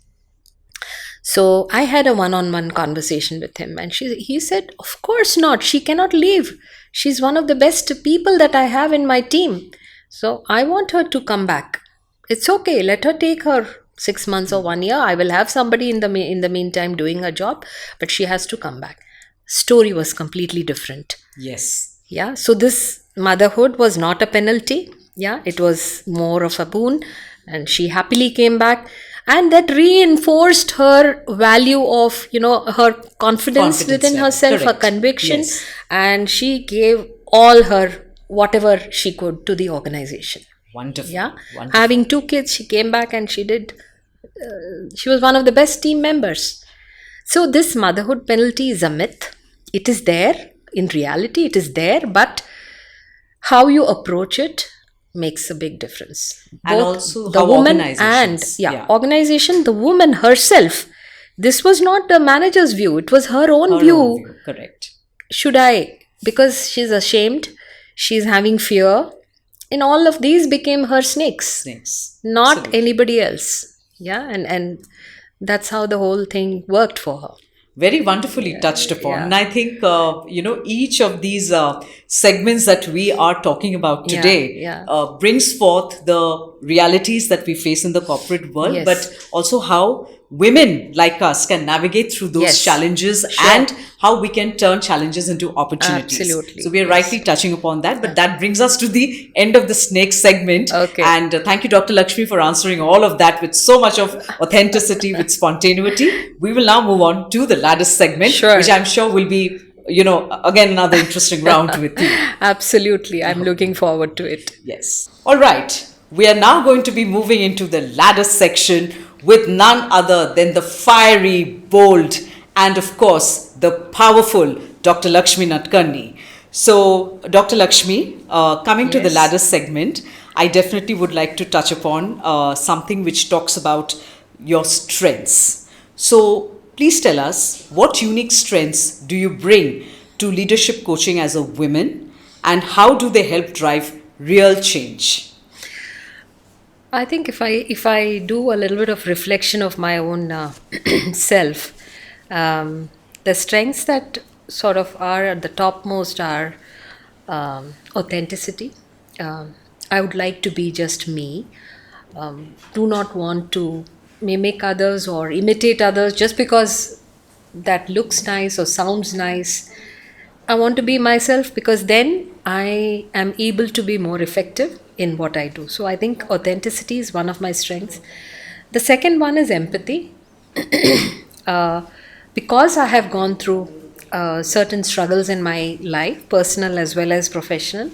So I had a one-on-one conversation with him, and he said, of course not, she cannot leave. She's one of the best people that I have in my team. So I want her to come back. It's okay, let her take her 6 months or 1 year. I will have somebody in the meantime doing her job, but she has to come back. Story was completely different. Yes. Yeah, so this motherhood was not a penalty. Yeah, it was more of a boon, and she happily came back, and that reinforced her value of her confidence within herself. Correct. Her conviction. Yes. And she gave all her whatever she could to the organization. Wonderful. Yeah. Wonderful. Having 2 kids, she came back and she did. She was one of the best team members. So this motherhood penalty is a myth. It is there. In reality, it is there, but how you approach it makes a big difference. And both also the woman and organization, the woman herself. This was not the manager's view. It was her own view. Correct. Should I? Because she's ashamed. She's having fear. And all of these became her snakes. Not Absolutely. Anybody else. Yeah. And that's how the whole thing worked for her. Very wonderfully touched upon. Yeah. And I think, each of these segments that we are talking about today brings forth the realities that we face in the corporate world, but also how women like us can navigate through those challenges and how we can turn challenges into opportunities. Absolutely. So we are rightly touching upon that, but that brings us to the end of the snake segment. Okay. And thank you, Dr. Lakshmi, for answering all of that with so much of authenticity, with spontaneity. We will now move on to the lattice segment, which I'm sure will be, again, another interesting round with you. Absolutely. I'm looking forward to it. Yes. All right. We are now going to be moving into the lattice section with none other than the fiery, bold, and of course, the powerful Dr. Lakshmi Nadkarni. So, Dr. Lakshmi, coming to the lattice segment, I definitely would like to touch upon something which talks about your strengths. So, please tell us, what unique strengths do you bring to leadership coaching as a woman, and how do they help drive real change? I think if I do a little bit of reflection of my own self, the strengths that sort of are at the topmost are authenticity. I would like to be just me. Do not want to mimic others or imitate others just because that looks nice or sounds nice. I want to be myself, because then I am able to be more effective in what I do. So I think authenticity is one of my strengths. The second one is empathy. uh, because I have gone through certain struggles in my life, personal as well as professional,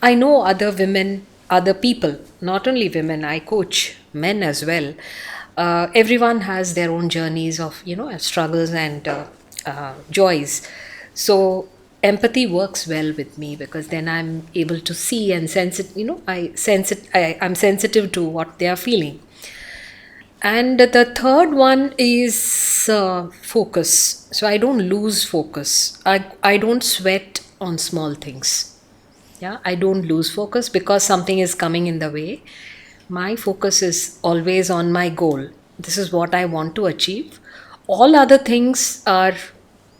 I know other women, other people, not only women, I coach men as well. Everyone has their own journeys of, struggles and joys. So empathy works well with me because then I'm able to see and sense it, I'm sensitive to what they are feeling. And the third one is focus. So I don't lose focus. I don't sweat on small things. Yeah, I don't lose focus because something is coming in the way. My focus is always on my goal. This is what I want to achieve. All other things are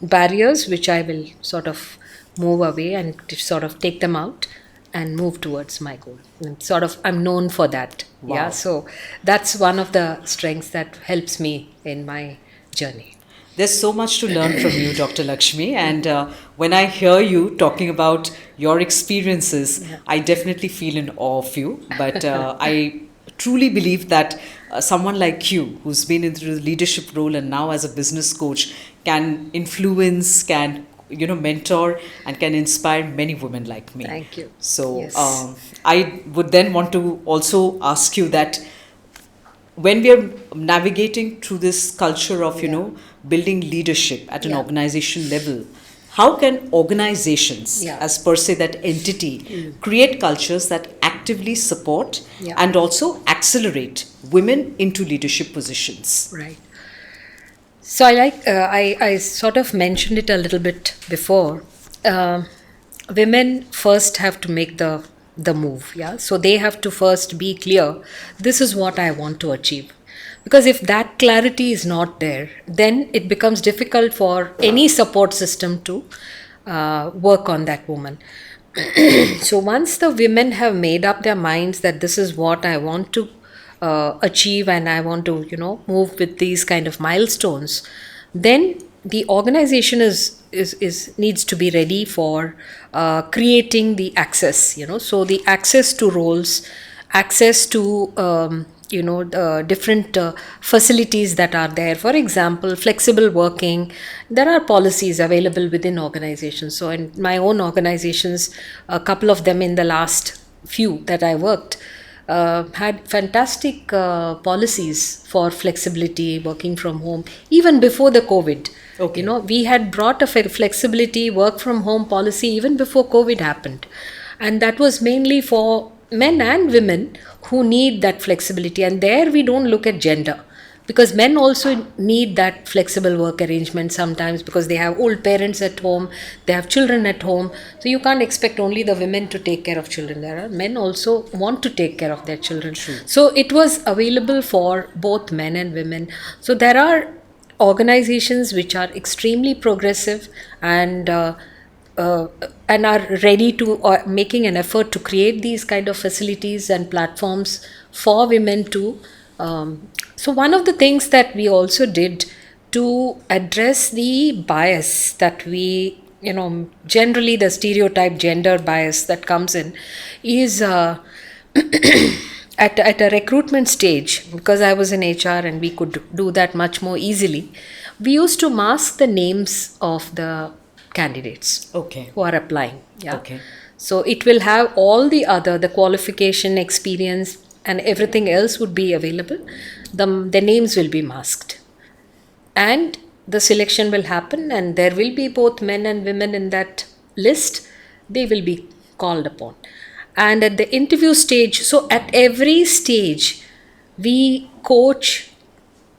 barriers which I will sort of move away and sort of take them out and move towards my goal. And sort of, I'm known for that. Wow. Yeah, so that's one of the strengths that helps me in my journey. There's so much to learn from you, Dr. Lakshmi. And when I hear you talking about your experiences, I definitely feel in awe of you. But I truly believe that someone like you, who's been into the leadership role and now as a business coach, can influence, can mentor, and can inspire many women like me. Thank you. So Yes. I would then want to also ask you that when we are navigating through this culture of building leadership at an organization level, how can organizations, as per se that entity, create cultures that actively support and also accelerate women into leadership positions? Right. So I sort of mentioned it a little bit before. Women first have to make the move. Yeah. So they have to first be clear. This is what I want to achieve. Because if that clarity is not there, then it becomes difficult for any support system to work on that woman. So once the women have made up their minds that this is what I want to achieve and I want to, move with these kind of milestones, then the organization is needs to be ready for creating the access, so the access to roles, access to different facilities that are there. For example, flexible working. There are policies available within organizations. So in my own organizations, a couple of them in the last few that I worked, had fantastic policies for flexibility, working from home, even before the COVID. Okay. We had brought a flexibility work from home policy even before COVID happened. And that was mainly for men and women who need that flexibility. And there we don't look at gender, because men also need that flexible work arrangement sometimes because they have old parents at home, they have children at home. So you can't expect only the women to take care of children. There are men also want to take care of their children. True. So it was available for both men and women. So there are organizations which are extremely progressive and are ready to making an effort to create these kind of facilities and platforms for women to so one of the things that we also did to address the bias that we, generally the stereotype gender bias that comes in is at a recruitment stage, because I was in HR and we could do that much more easily. We used to mask the names of the candidates who are applying. Yeah. Okay. So it will have all the qualification, experience, and everything else would be available. The names will be masked. And the selection will happen, and there will be both men and women in that list. They will be called upon. And at the interview stage, so at every stage, we coach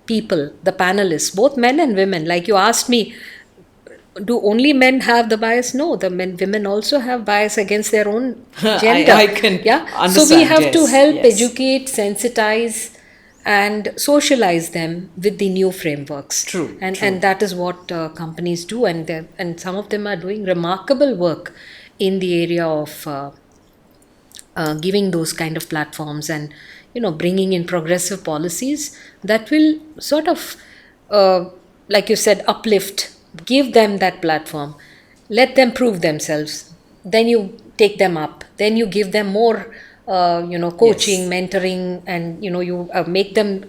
people, the panelists, both men and women. Like you asked me, do only men have the bias? No, women also have bias against their own gender. I can understand. So we have to help yes. educate, sensitize, and socialize them with the new frameworks. True. And that is what companies do, and some of them are doing remarkable work in the area of giving those kind of platforms and bringing in progressive policies that will sort of like you said, uplift, give them that platform, let them prove themselves, then you take them up, then you give them more coaching, Yes. mentoring, and you make them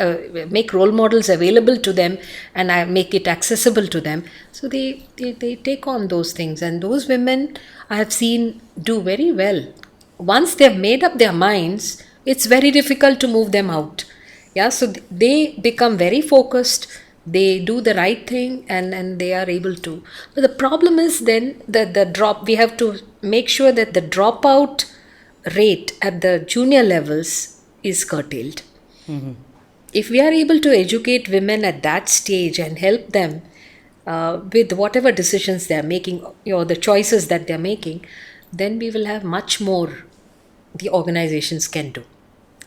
make role models available to them, and I make it accessible to them. So they take on those things, and those women I have seen do very well. Once they've made up their minds, it's very difficult to move them out. Yeah, so they become very focused, they do the right thing, and they are able to. But the problem is then the drop, we have to make sure that the dropout rate at the junior levels is curtailed. If we are able to educate women at that stage and help them with whatever decisions they are making, the choices that they are making, then we will have much more the organizations can do.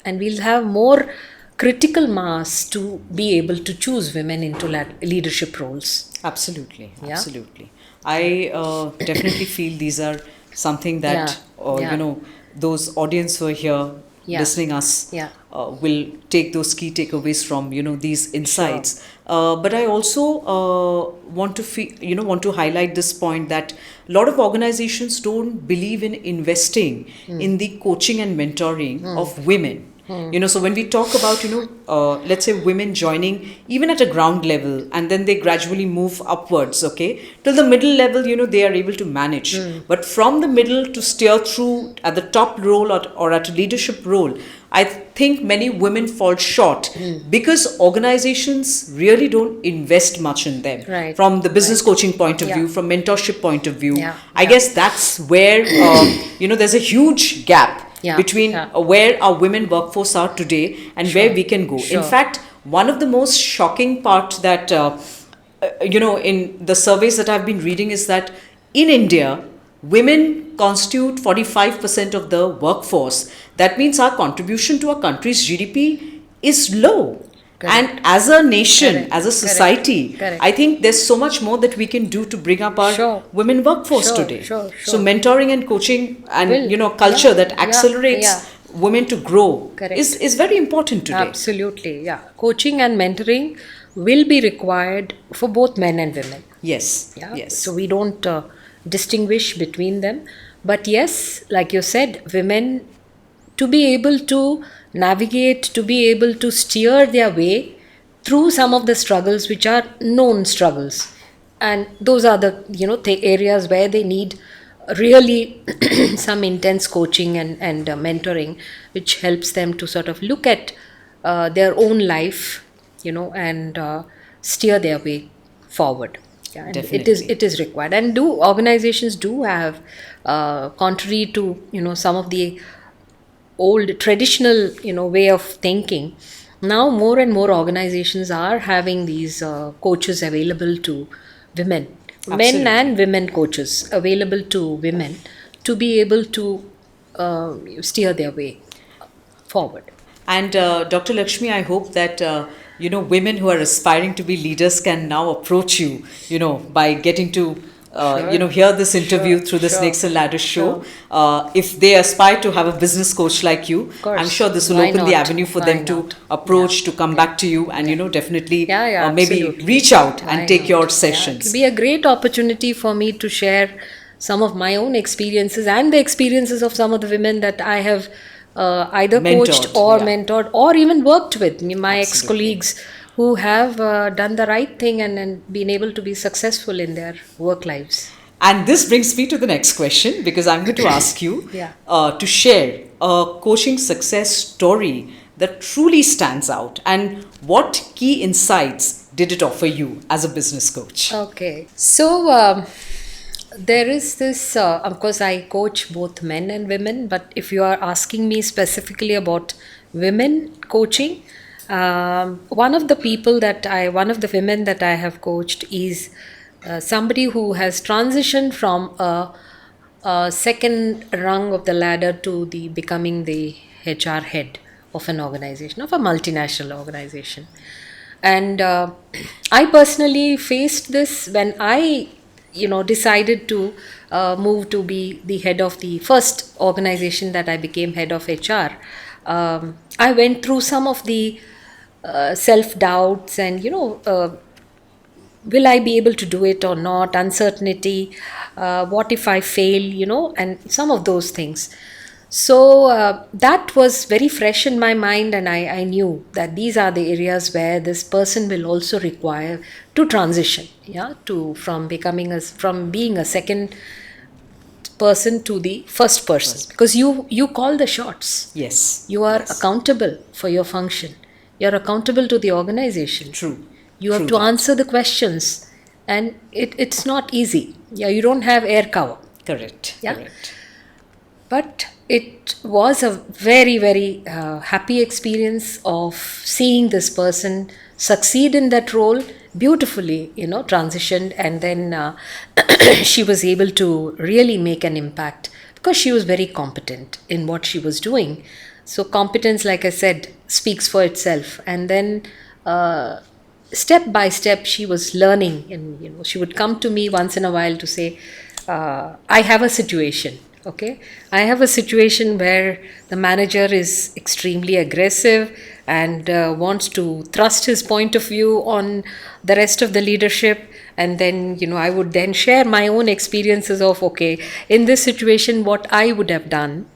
And we'll have more critical mass to be able to choose women into leadership roles. Absolutely, Yeah. absolutely. I definitely feel these are something Yeah. that Yeah. those audience who are here Yeah. listening us Yeah. will take those key takeaways from these Sure. insights. But I also want to want to highlight this point that a lot of organizations don't believe in investing in the coaching and mentoring of women. So when we talk about let's say women joining even at a ground level, and then they gradually move upwards, okay, till the middle level, they are able to manage. But from the middle to steer through at the top role, or at a leadership role, I think many women fall short because organizations really don't invest much in them. Right. From the business Right. coaching point of Yeah. view, from mentorship point of view, Yeah. I Yeah. guess that's where there's a huge gap Yeah. between Yeah. where our women workforce are today and where Sure. we can go. In Sure. fact, one of the most shocking part that in the surveys that I've been reading is that in India, women constitute 45% of the workforce. That means our contribution to our country's GDP is low. Correct. And as a nation, Correct. as a Correct. society, Correct. I think there's so much more that we can do to bring up our Sure. women workforce Sure, today. sure, So sure. mentoring and coaching and Will, culture yeah, that accelerates yeah. women to grow Correct. is very important today. Absolutely, yeah. Coaching and mentoring will be required for both men and women. Yes. Yeah. Yes. So we don't distinguish between them. But yes, like you said, women, to be able to navigate, to be able to steer their way through some of the struggles which are known struggles. And those are the areas where they need really some intense coaching and mentoring, which helps them to sort of look at their own life, and steer their way forward. Yeah, and Definitely. it is required. And do organizations do have, contrary to some of the old traditional way of thinking, now more and more organizations are having these coaches available to women, men Absolutely. and women coaches available to women, to be able to steer their way forward. And Dr. Lakshmi, I hope that women who are aspiring to be leaders can now approach you, by getting to Sure. hear this interview Sure, through the sure, Snakes and Ladders show. sure. If they aspire to have a business coach like you, course. I'm sure this will Why open the not? avenue for Why them to not? approach, Yeah. to come back to you, and definitely Yeah, yeah, maybe absolutely. reach out Why and take not? your Yeah, sessions. it will be a great opportunity for me to share some of my own experiences and the experiences of some of the women that I have either coached Mentored, or yeah. mentored or even worked with, my Absolutely. ex-colleagues who have done the right thing and been able to be successful in their work lives. And this brings me to the next question, because I'm going to ask you Yeah. to share a coaching success story that truly stands out, and what key insights did it offer you as a business coach? Okay. So there is this, of course, I coach both men and women, but if you are asking me specifically about women coaching, one of the women that I have coached is somebody who has transitioned from a second rung of the ladder to the becoming the HR head of an organization, of a multinational organization. And I personally faced this when I decided to move to be the head of the first organization that I became head of HR. I went through some of the self doubts and will I be able to do it or not, uncertainty, what if I fail, and some of those things. So that was very fresh in my mind, and I knew that these are the areas where this person will also require to transition, yeah, to from being a second person to the first person, because you call the shots. Yes. You are Yes. accountable for your function. You're accountable to the organization. True. You have True to that. answer the questions, and it's not easy. Yeah, you don't have air cover. Correct. Yeah, Correct. but it was a very, very happy experience of seeing this person succeed in that role beautifully, transitioned, and then she was able to really make an impact because she was very competent in what she was doing. So, competence, like I said, speaks for itself. And then step by step she was learning, and she would come to me once in a while to say, I have a situation. Okay, I have a situation where the manager is extremely aggressive and wants to thrust his point of view on the rest of the leadership. And then, I would then share my own experiences of, okay, in this situation, what I would have done.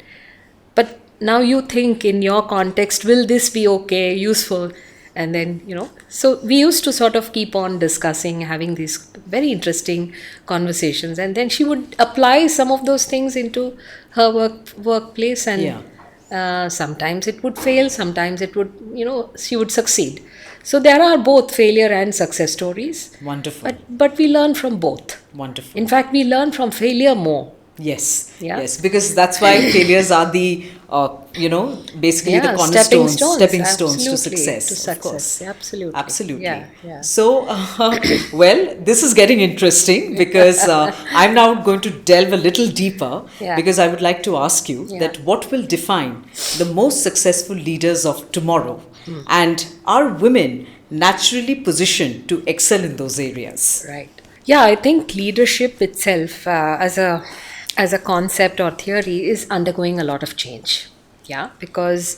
But now you think in your context, will this be okay, useful? And then, so we used to sort of keep on discussing, having these very interesting conversations. And then she would apply some of those things into her workplace. And Yeah. sometimes it would fail, sometimes it would, she would succeed. So there are both failure and success stories. Wonderful. But we learn from both. Wonderful. In fact, we learn from failure more. Yes, Yeah. yes, because that's why failures are the, basically the Yeah, cornerstones, stepping stones to absolutely, success, to of success, course. absolutely. Absolutely. Yeah, yeah. So, well, this is getting interesting because I'm now going to delve a little deeper Yeah. because I would like to ask you Yeah. that what will define the most successful leaders of tomorrow, and are women naturally positioned to excel in those areas? Right. Yeah, I think leadership itself, as a concept or theory, is undergoing a lot of change. Yeah, because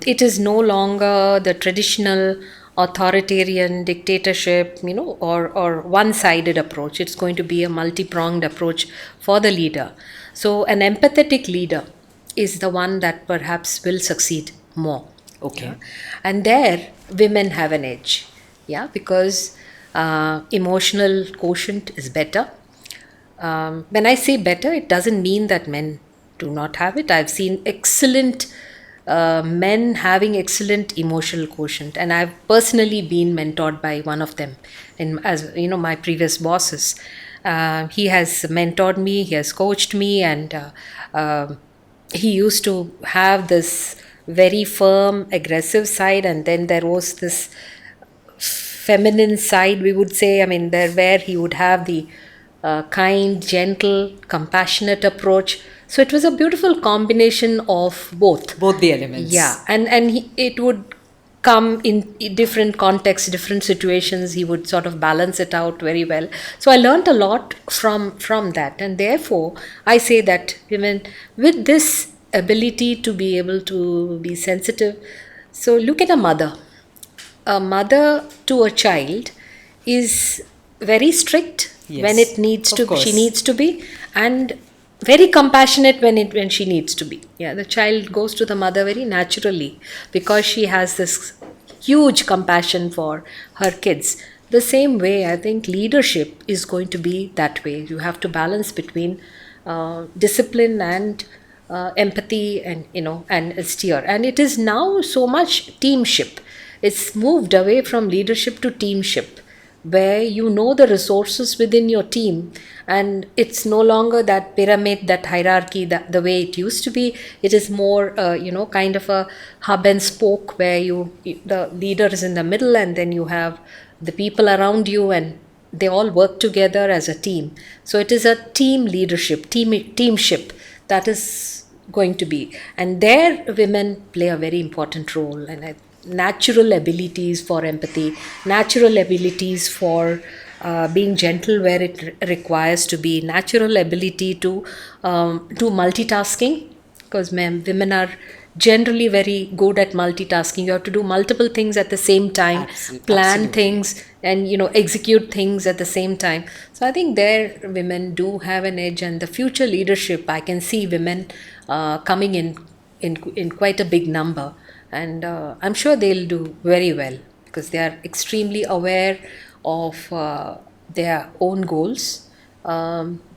it is no longer the traditional authoritarian dictatorship, or one-sided approach. It's going to be a multi-pronged approach for the leader. So, an empathetic leader is the one that perhaps will succeed more. Okay. Yeah. And there, women have an edge. Yeah, because emotional quotient is better. When I say better, it doesn't mean that men do not have it. I've seen excellent men having excellent emotional quotient, and I've personally been mentored by one of them, as my previous bosses. He has mentored me, he has coached me, and he used to have this very firm, aggressive side, and then there was this feminine side, we would say. I mean, there where he would have the kind, gentle, compassionate approach. So it was a beautiful combination of both. Both the elements. Yeah, and it would come in different contexts, different situations. He would sort of balance it out very well. So I learned a lot from that, and therefore I say that women with this ability to be able to be sensitive. So look at a mother to a child is very strict when Yes, it needs of to course. she needs to be, and very compassionate when she needs to be. Yeah, the child goes to the mother very naturally because she has this huge compassion for her kids. The same way, I think leadership is going to be that way. You have to balance between discipline and empathy, and and steer. And it is now so much teamship. It's moved away from leadership to teamship, where you know the resources within your team, and it's no longer that pyramid, that hierarchy, that the way it used to be. It is more kind of a hub and spoke, where the leader is in the middle, and then you have the people around you, and they all work together as a team. So it is a team leadership, teamship, that is going to be. And there women play a very important role. And natural abilities for empathy, natural abilities for being gentle where it requires to be, natural ability to do multitasking, because women are generally very good at multitasking. You have to do multiple things at the same time, plan Absolutely. things, and execute things at the same time. So I think there women do have an edge, and the future leadership, I can see women coming in quite a big number, and I'm sure they'll do very well because they are extremely aware of their own goals.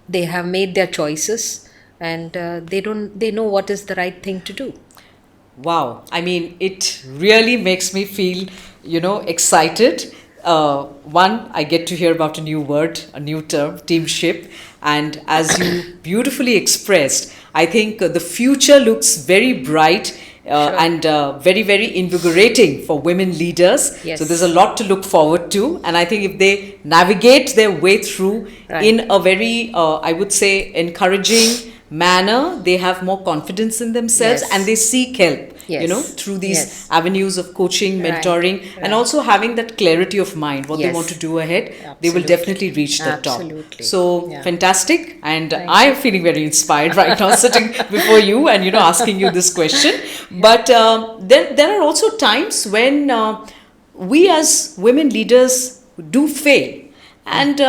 They have made their choices, and they know what is the right thing to do. Wow. I mean, it really makes me feel, excited. One, I get to hear about a new word, a new term, teamship. And as you beautifully expressed, I think the future looks very bright. Sure. And very, very invigorating for women leaders. Yes. So there's a lot to look forward to. And I think if they navigate their way through Right. in a very, I would say, encouraging manner, they have more confidence in themselves Yes. and they seek help, Yes. through these Yes. avenues of coaching, Right. mentoring, and Right. also having that clarity of mind, what they Yes. want to do ahead, they will Absolutely. definitely reach the top. Absolutely. So Yeah. fantastic. And Thank I'm feeling very inspired right now sitting before you and, asking you this question. But there are also times when we as women leaders do fail. And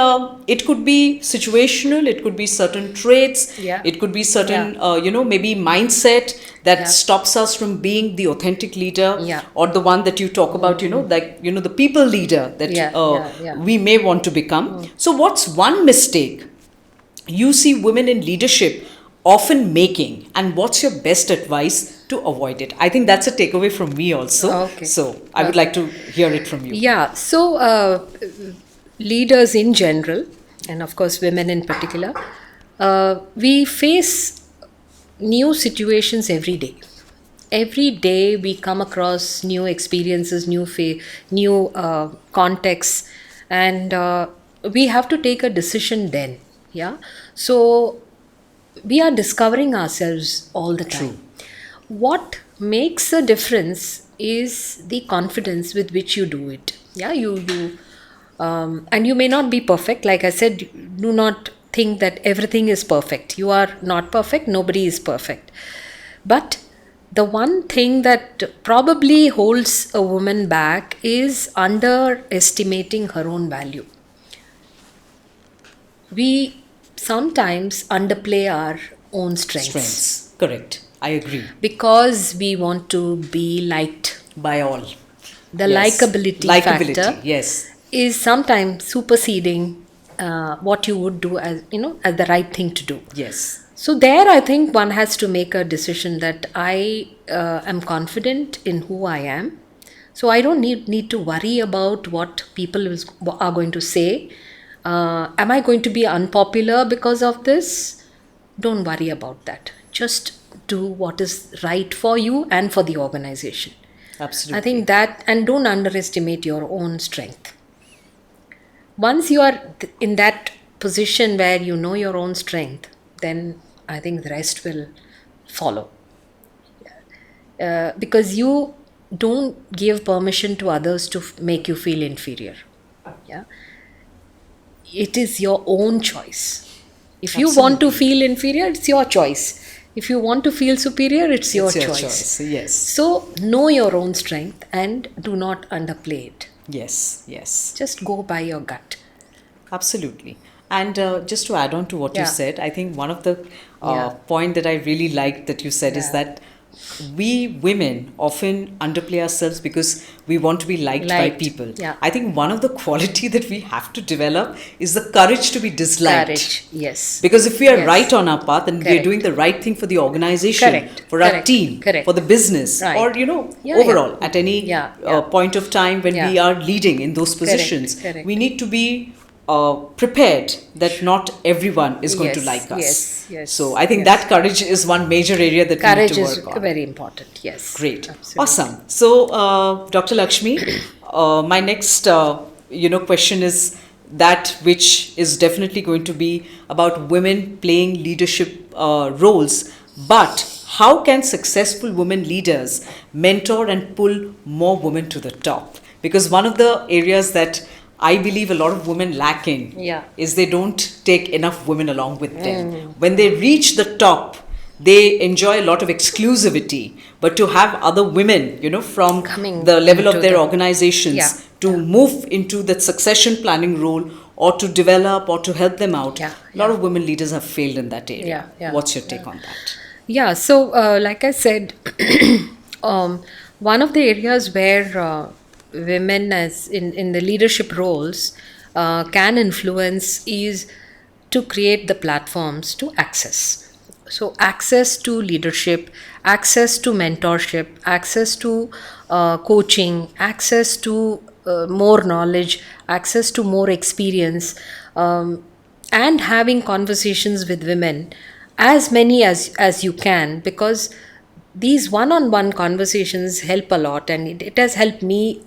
it could be situational, it could be certain traits, Yeah. it could be certain, Yeah. maybe mindset that Yeah. stops us from being the authentic leader, Yeah. or the one that you talk about, the people leader that Yeah, yeah, yeah. we may want to become. So, what's one mistake you see women in leadership often making, and what's your best advice to avoid it? I think that's a takeaway from me also. Okay. So, I would like to hear it from you. Yeah. So, leaders in general, and of course, women in particular, we face new situations every day. Every day we come across new experiences, new contexts, and we have to take a decision then. Yeah. So we are discovering ourselves all the time. What makes a difference is the confidence with which you do it. Yeah, and you may not be perfect. Like I said, do not think that everything is perfect. You are not perfect. Nobody is perfect. But the one thing that probably holds a woman back is underestimating her own value. We sometimes underplay our own strengths Correct. I agree. because we want to be liked. By all. The Yes. likability factor Yes. is sometimes superseding what you would do as the right thing to do. Yes. So there, I think one has to make a decision that I am confident in who I am. So I don't need to worry about what people are going to say. Am I going to be unpopular because of this? Don't worry about that. Just do what is right for you and for the organization. Absolutely. I think that, and don't underestimate your own strength. Once you are in that position where you know your own strength, then I think the rest will follow. Because you don't give permission to others to make you feel inferior. Yeah, it is your own choice. If you want to feel inferior, it's your choice. If you want to feel superior, it's your choice. Yes. So know your own strength and do not underplay it. Yes. Yes. Just go by your gut. Absolutely. And just to add on to what you Yeah. said, I think one of the Yeah. point that I really liked that you said is Yeah. that we women often underplay ourselves because we want to be liked by Liked. people. Yeah. I think one of the quality that we have to develop is the courage to be disliked. Courage. Yes. Because if we are Yes. right on our path and we are Correct. doing the right thing for the organization, Correct. for our Correct. team, Correct. for the business, Right. or Yeah, overall yeah. at any Yeah, yeah. point of time when we Yeah. are leading in those positions, Correct. we need to be prepared that not everyone is going to Yes, like us. yes, So I think yes. that courage is one major area that we Courage need to is work on. very important. Yes. Great. Absolutely. Awesome. So, Dr. Lakshmi, my next, question is that which is definitely going to be about women playing leadership roles. But how can successful women leaders mentor and pull more women to the top? Because one of the areas that I believe a lot of women lack in Yeah. is they don't take enough women along with them. When they reach the top, they enjoy a lot of exclusivity. But to have other women, from Coming the level of into their the- organizations Yeah, to yeah. move into that succession planning role or to develop or to help them out, Yeah, a lot yeah. of women leaders have failed in that area. Yeah, yeah, What's your take on that? Yeah, so like I said, one of the areas where women as in the leadership roles can influence is to create the platforms to access. So access to leadership, access to mentorship, access to coaching, access to more knowledge, access to more experience, and having conversations with women, as many as you can, because these one-on-one conversations help a lot, and it has helped me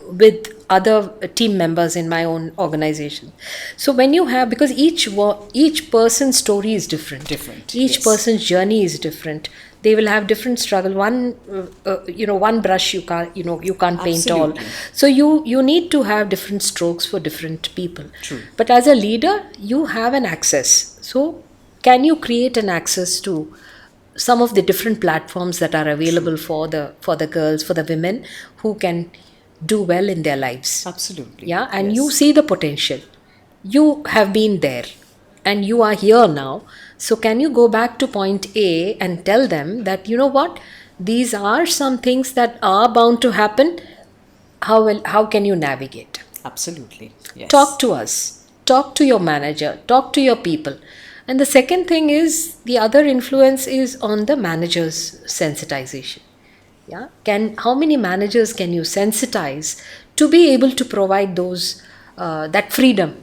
with other team members in my own organization. So when you have, because each person's story is different, Different, each yes. person's journey is different. They will have different struggle. One brush you can't paint all. Absolutely. So you need to have different strokes for different people. True. But as a leader, you have an access. So can you create an access to some of the different platforms that are available for the girls, for the women who can do well in their lives? Absolutely. Yeah, and Yes. you see the potential. You have been there and you are here now. So can you go back to point A and tell them that, you know what, these are some things that are bound to happen. How can you navigate? Absolutely. Yes. Talk to us, talk to your manager, talk to your people. And the second thing is, the other influence is on the manager's sensitization. Yeah, how many managers can you sensitize to be able to provide those that freedom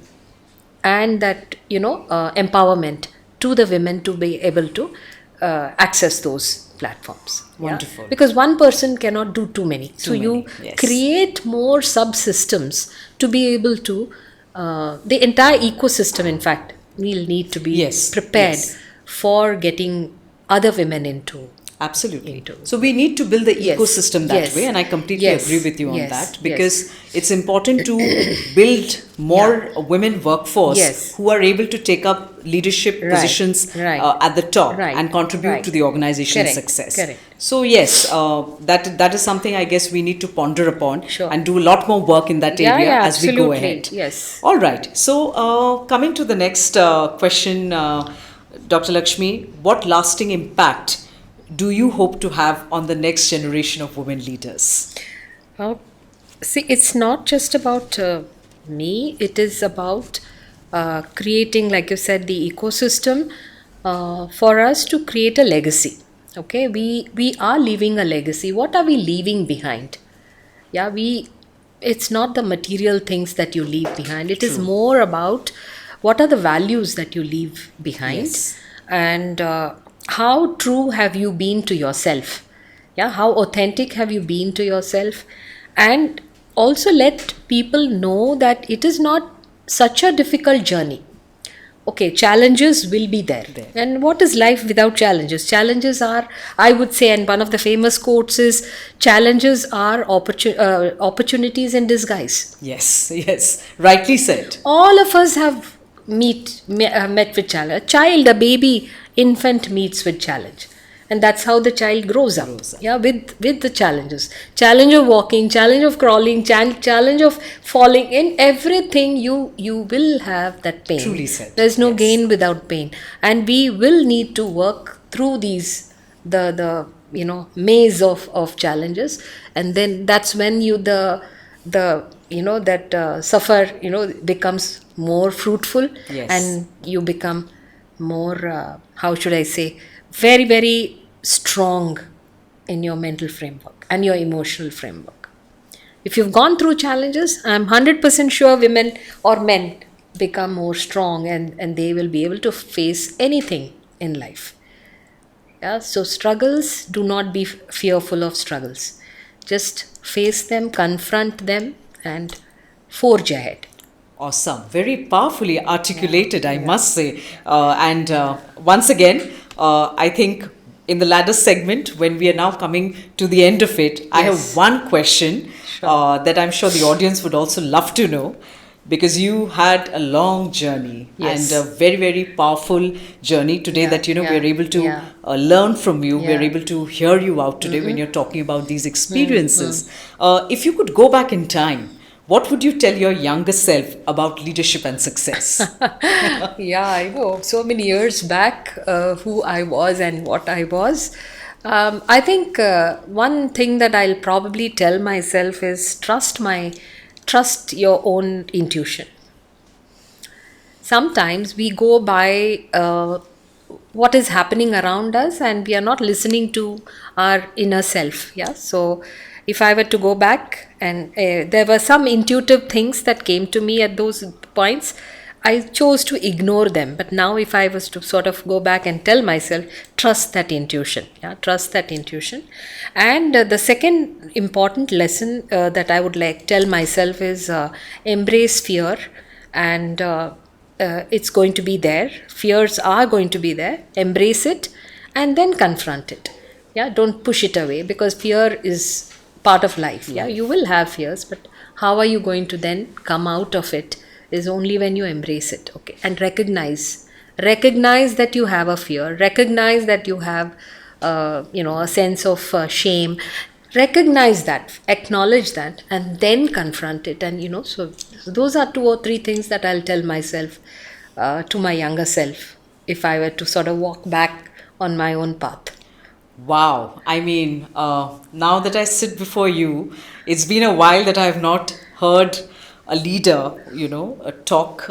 and that empowerment to the women to be able to access those platforms. Yeah? Wonderful. Because one person cannot do too many. So you many, yes. create more subsystems to be able to the entire ecosystem. In fact, we'll need to be Yes, prepared yes. for getting other women into. Absolutely. into- So we need to build the Yes, ecosystem that yes, way, and I completely yes, agree with you on yes, that, yes. because it's important to build more women workforce Yes. who are able to take up leadership Right, positions right, at the top right, and contribute right. to the organization's Correct, success. correct. So yes, that is something I guess we need to ponder upon Sure. and do a lot more work in that Yeah, area yeah, as we go absolutely, ahead. yes. All right. So coming to the next question, Dr. Lakshmi, what lasting impact do you hope to have on the next generation of women leaders? Well, see, it's not just about me, it is about creating, like you said, the ecosystem for us to create a legacy. Okay, we are leaving a legacy. What are we leaving behind? Yeah, it's not the material things that you leave behind, it is True. more about what are the values that you leave behind. Yes. And how true have you been to yourself? Yeah, how authentic have you been to yourself? And also let people know that it is not such a difficult journey. Okay, challenges will be there. There. And what is life without challenges? Challenges are, I would say, and one of the famous quotes is, challenges are opportunities in disguise. Yes, yes, rightly said. All of us have met with challenge. A child, a baby, infant meets with challenge. And that's how the child grows up. Yeah, with the challenges. Challenge of walking, challenge of crawling, challenge of falling. In everything, you will have that pain. Truly said. There's no Yes. gain without pain. And we will need to work through these, the maze of challenges. And then that's when suffer becomes more fruitful. Yes. And you become more how should I say, very very strong in your mental framework and your emotional framework. If you've gone through challenges, I'm 100% sure women or men become more strong, and they will be able to face anything in life. Yeah, so struggles, do not be fearful of struggles. Just face them, confront them, and forge ahead. Awesome. Very powerfully articulated, I must say. And once again, I think in the ladder segment, when we are now coming to the end of it, I have Yes. one question that I'm sure the audience would also love to know. because you had a long journey Yes. and a very, very powerful journey today Yeah, that, you know, yeah, we're able to yeah, learn from you. We're yeah. able to hear you out today when you're talking about these Mm-hmm. experiences. If you could go back in time, what would you tell your younger self about leadership and success? Yeah, I know. So many years back, who I was and what I was. I think one thing that I'll probably tell myself is trust your own intuition. Sometimes we go by what is happening around us and we are not listening to our inner self. Yeah. So if I were to go back and there were some intuitive things that came to me at those points, I chose to ignore them. But now if I was to sort of go back and tell myself, trust that intuition. Yeah, trust that intuition. And the second important lesson that I would like tell myself is embrace fear. And it's going to be there. Fears are going to be there. Embrace it and then confront it. Yeah, don't push it away, because fear is part of life. Yeah, you will have fears, but how are you going to then come out of it is only when you embrace it. Okay, and recognize that you have a fear, recognize that you have a sense of shame. Recognize that, acknowledge that, and then confront it. And so those are two or three things that I'll tell myself, to my younger self, if I were to sort of walk back on my own path. Wow. I mean, now that I sit before you, it's been a while that I have not heard a leader, talk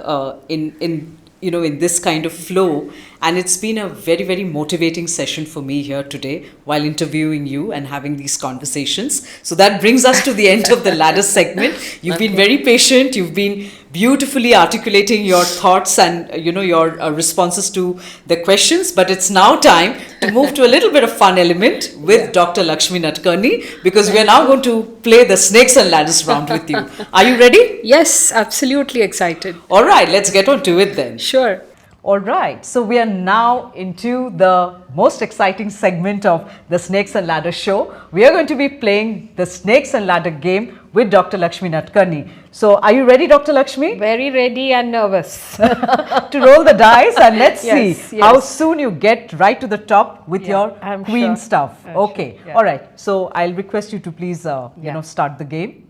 in this kind of flow. And it's been a very, very motivating session for me here today while interviewing you and having these conversations. So that brings us to the end of the ladder segment. You've been very patient. You've been beautifully articulating your thoughts and your responses to the questions. But it's now time to move to a little bit of fun element with Dr. Lakshmi Nadkarni, because we are now going to play the snakes and ladders round with you. Are you ready? Yes, absolutely excited. All right, let's get on to it then. Sure. All right, so we are now into the most exciting segment of the Snakes and Ladder show. We are going to be playing the Snakes and Ladder game with Dr. Lakshmi Nadkarni. So, are you ready, Dr. Lakshmi? Very ready and nervous. To roll the dice, and let's see Yes. how soon you get right to the top with your I'm queen sure. stuff. I'm Okay, sure, yeah. all right. So, I'll request you to please, start the game.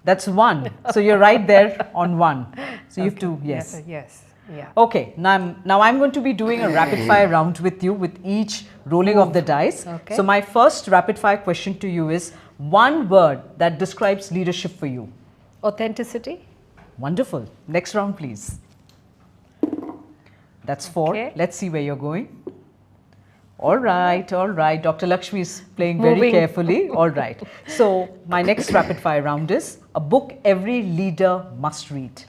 That's one. So, you're right there on one. So, you have to, yes. Yes. Yeah. Okay, now I'm going to be doing a rapid fire round with you with each rolling of the dice. Okay. So my first rapid fire question to you is one word that describes leadership for you. Authenticity. Wonderful. Next round, please. That's four. Okay. Let's see where you're going. All right. Dr. Lakshmi is playing very Moving. carefully. All right. So my next rapid fire round is a book every leader must read.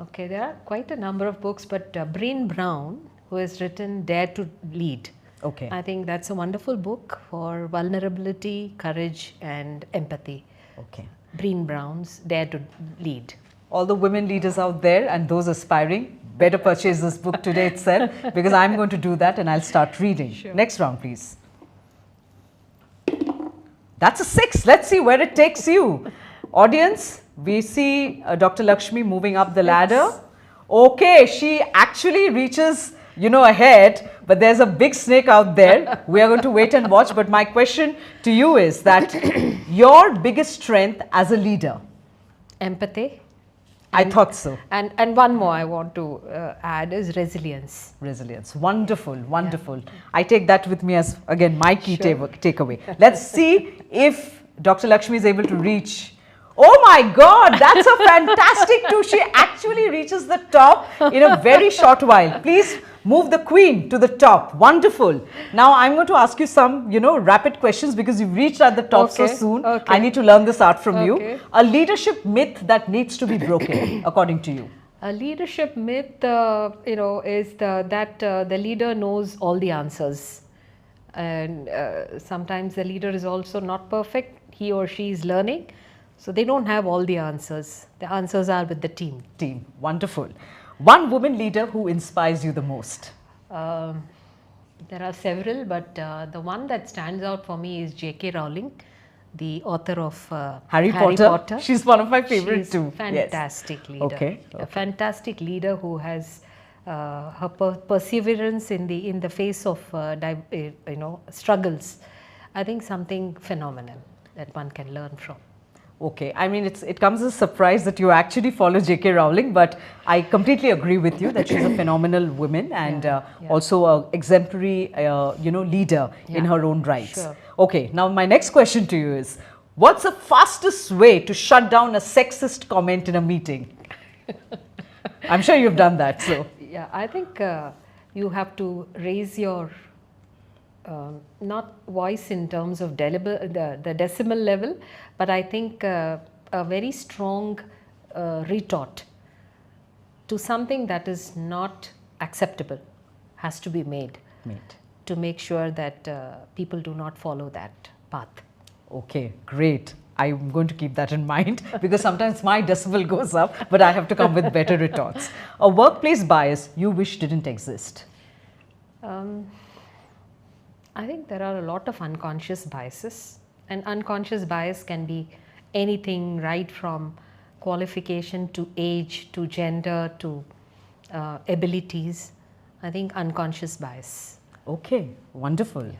Okay, there are quite a number of books, but Brené Brown, who has written Dare to Lead. Okay. I think that's a wonderful book for vulnerability, courage, and empathy. Okay. Brené Brown's Dare to Lead. All the women leaders out there and those aspiring, better purchase this book today itself, because I'm going to do that and I'll start reading. Sure. Next round, please. That's a 6. Let's see where it takes you. Audience, we see Dr. Lakshmi moving up the ladder. Okay, she actually reaches, ahead, but there's a big snake out there. We are going to wait and watch. But my question to you is that your biggest strength as a leader? Empathy. I thought so. And one more I want to add is resilience. Resilience. Wonderful, wonderful. Yeah. I take that with me as, again, my key takeaway. Let's see if Dr. Lakshmi is able to reach. Oh my God, that's a fantastic two. She actually reaches the top in a very short while. Please move the queen to the top. Wonderful. Now I'm going to ask you some, rapid questions because you've reached at the top so soon. Okay. I need to learn this art from you. A leadership myth that needs to be broken, according to you. A leadership myth, is that the leader knows all the answers. And sometimes the leader is also not perfect. He or she is learning. So they don't have all the answers. The answers are with the team. Team. Wonderful. One woman leader who inspires you the most? There are several, but the one that stands out for me is J.K. Rowling. the author of Harry Potter. She's one of my favorites She's too. fantastic leader. Okay. A fantastic leader who has her perseverance in the face of struggles. I think something phenomenal that one can learn from. Okay, I mean, it comes as a surprise that you actually follow J.K. Rowling, but I completely agree with you that she's a phenomenal woman and also an exemplary, leader in her own rights. Sure. Okay, now my next question to you is, what's the fastest way to shut down a sexist comment in a meeting? I'm sure you've done that, so. Yeah, I think you have to raise your not voice in terms of the decimal level, but I think a very strong retort to something that is not acceptable has to be made to make sure that people do not follow that path. Okay, great. I'm going to keep that in mind because sometimes my decibel goes up, but I have to come with better retorts. A workplace bias you wish didn't exist? I think there are a lot of unconscious biases, and unconscious bias can be anything right from qualification to age to gender to abilities. I think unconscious bias. Okay, wonderful. Yeah.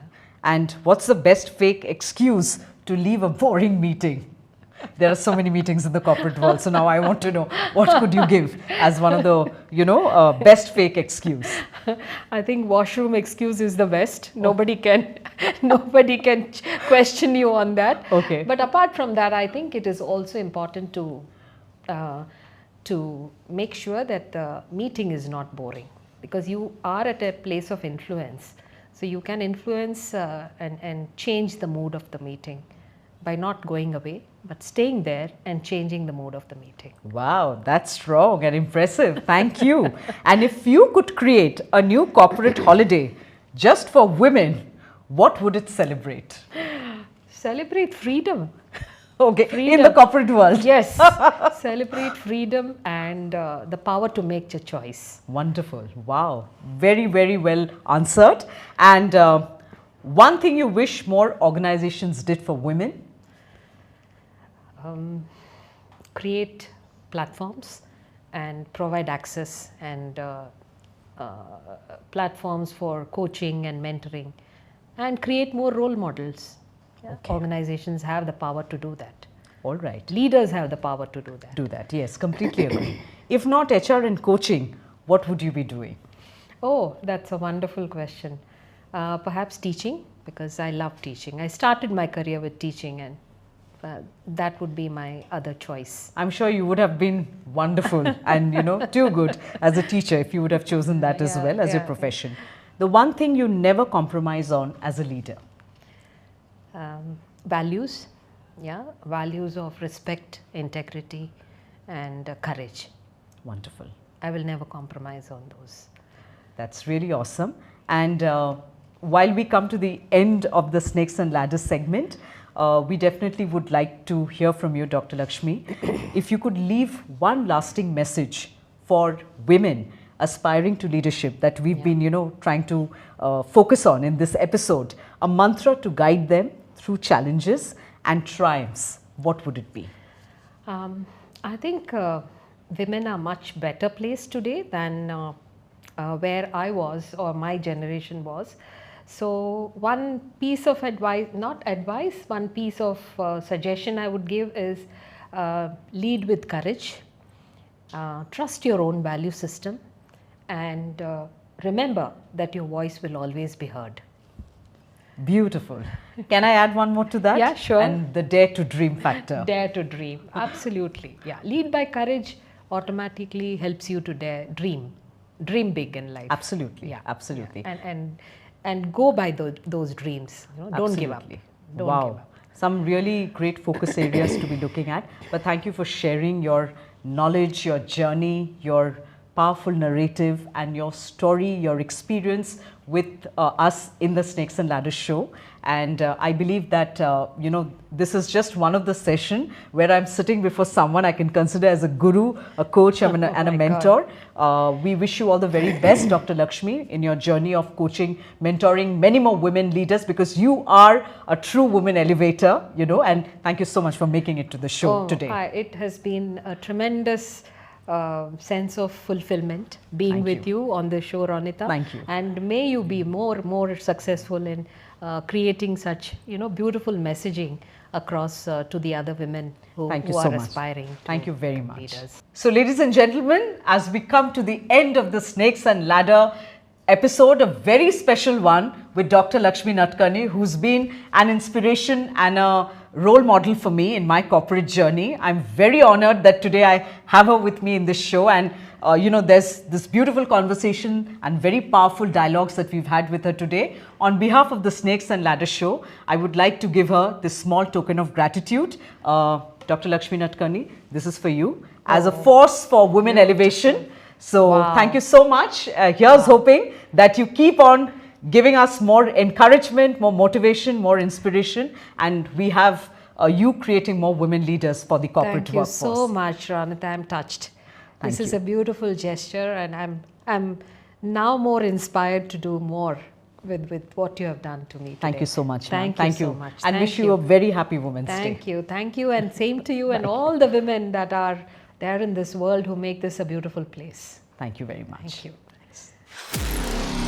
And what's the best fake excuse to leave a boring meeting? There are so many meetings in the corporate world, so now I want to know what could you give as one of the best fake excuse? I think washroom excuse is the best. Nobody can question you on that. Okay. But apart from that, I think it is also important to make sure that the meeting is not boring, because you are at a place of influence. So you can influence and change the mood of the meeting by not going away, but staying there and changing the mood of the meeting. Wow, that's strong and impressive. Thank you. And if you could create a new corporate holiday just for women, what would it celebrate? Celebrate freedom. Okay, freedom. In the corporate world. Yes, celebrate freedom and the power to make your choice. Wonderful. Wow, very, very well answered. And one thing you wish more organizations did for women? Create platforms and provide access and platforms for coaching and mentoring, and create more role models. Yeah. Okay. Organizations have the power to do that. All right. Leaders have the power to do that. Do that, yes, completely agree. If not HR and coaching, what would you be doing? Oh, that's a wonderful question. Perhaps teaching, because I love teaching. I started my career with teaching, and that would be my other choice. I'm sure you would have been wonderful and too good as a teacher if you would have chosen that as well as your profession. The one thing you never compromise on as a leader? Values, values of respect, integrity, and courage. Wonderful. I will never compromise on those. That's really awesome. And while we come to the end of the Snakes and Ladders segment, we definitely would like to hear from you, Dr. Lakshmi. If you could leave one lasting message for women aspiring to leadership that we've been, trying to focus on in this episode, a mantra to guide them through challenges and triumphs, what would it be? I think women are much better placed today than where I was or my generation was. So one piece of advice, not advice, one piece of suggestion I would give is lead with courage, trust your own value system, and remember that your voice will always be heard. Beautiful. Can I add one more to that? Yeah, sure. And the dare to dream factor. Dare to dream, absolutely. Yeah, lead by courage automatically helps you to dream big in life. Absolutely, absolutely. Yeah. And go by those dreams. Don't give up. Don't give up. Some really great focus areas to be looking at. But thank you for sharing your knowledge, your journey, your powerful narrative and your story, your experience with us in the Snakes and Ladders show. And I believe that, this is just one of the session where I'm sitting before someone I can consider as a guru, a coach, and a mentor. We wish you all the very best, Dr. Lakshmi, in your journey of coaching, mentoring many more women leaders, because you are a true woman elevator, and thank you so much for making it to the show today. It has been a tremendous sense of fulfillment being with you on the show, Ronita. Thank you. And may you be more successful in creating such beautiful messaging across to the other women who are aspiring to Thank you very much. leaders. So, ladies and gentlemen, as we come to the end of the Snakes and Ladder episode, a very special one with Dr. Lakshmi Nadkarni, who's been an inspiration and a role model for me in my corporate journey. I'm very honored that today I have her with me in this show, and there's this beautiful conversation and very powerful dialogues that we've had with her today. On behalf of the Snakes and Ladder show, I would like to give her this small token of gratitude. Dr. Lakshmi Nadkarni, this is for you as a force for women elevation. So thank you so much. Here's hoping that you keep on giving us more encouragement, more motivation, more inspiration, and we have you creating more women leaders for the corporate workforce. Thank you so much, Ronita. I'm touched. This is a beautiful gesture, and I'm now more inspired to do more with what you have done to me today. Thank you so much. Thank you so much. And wish you a very happy Women's Day. Thank you, and same to you and all the women that are there in this world who make this a beautiful place. Thank you very much. Thank you. Thanks.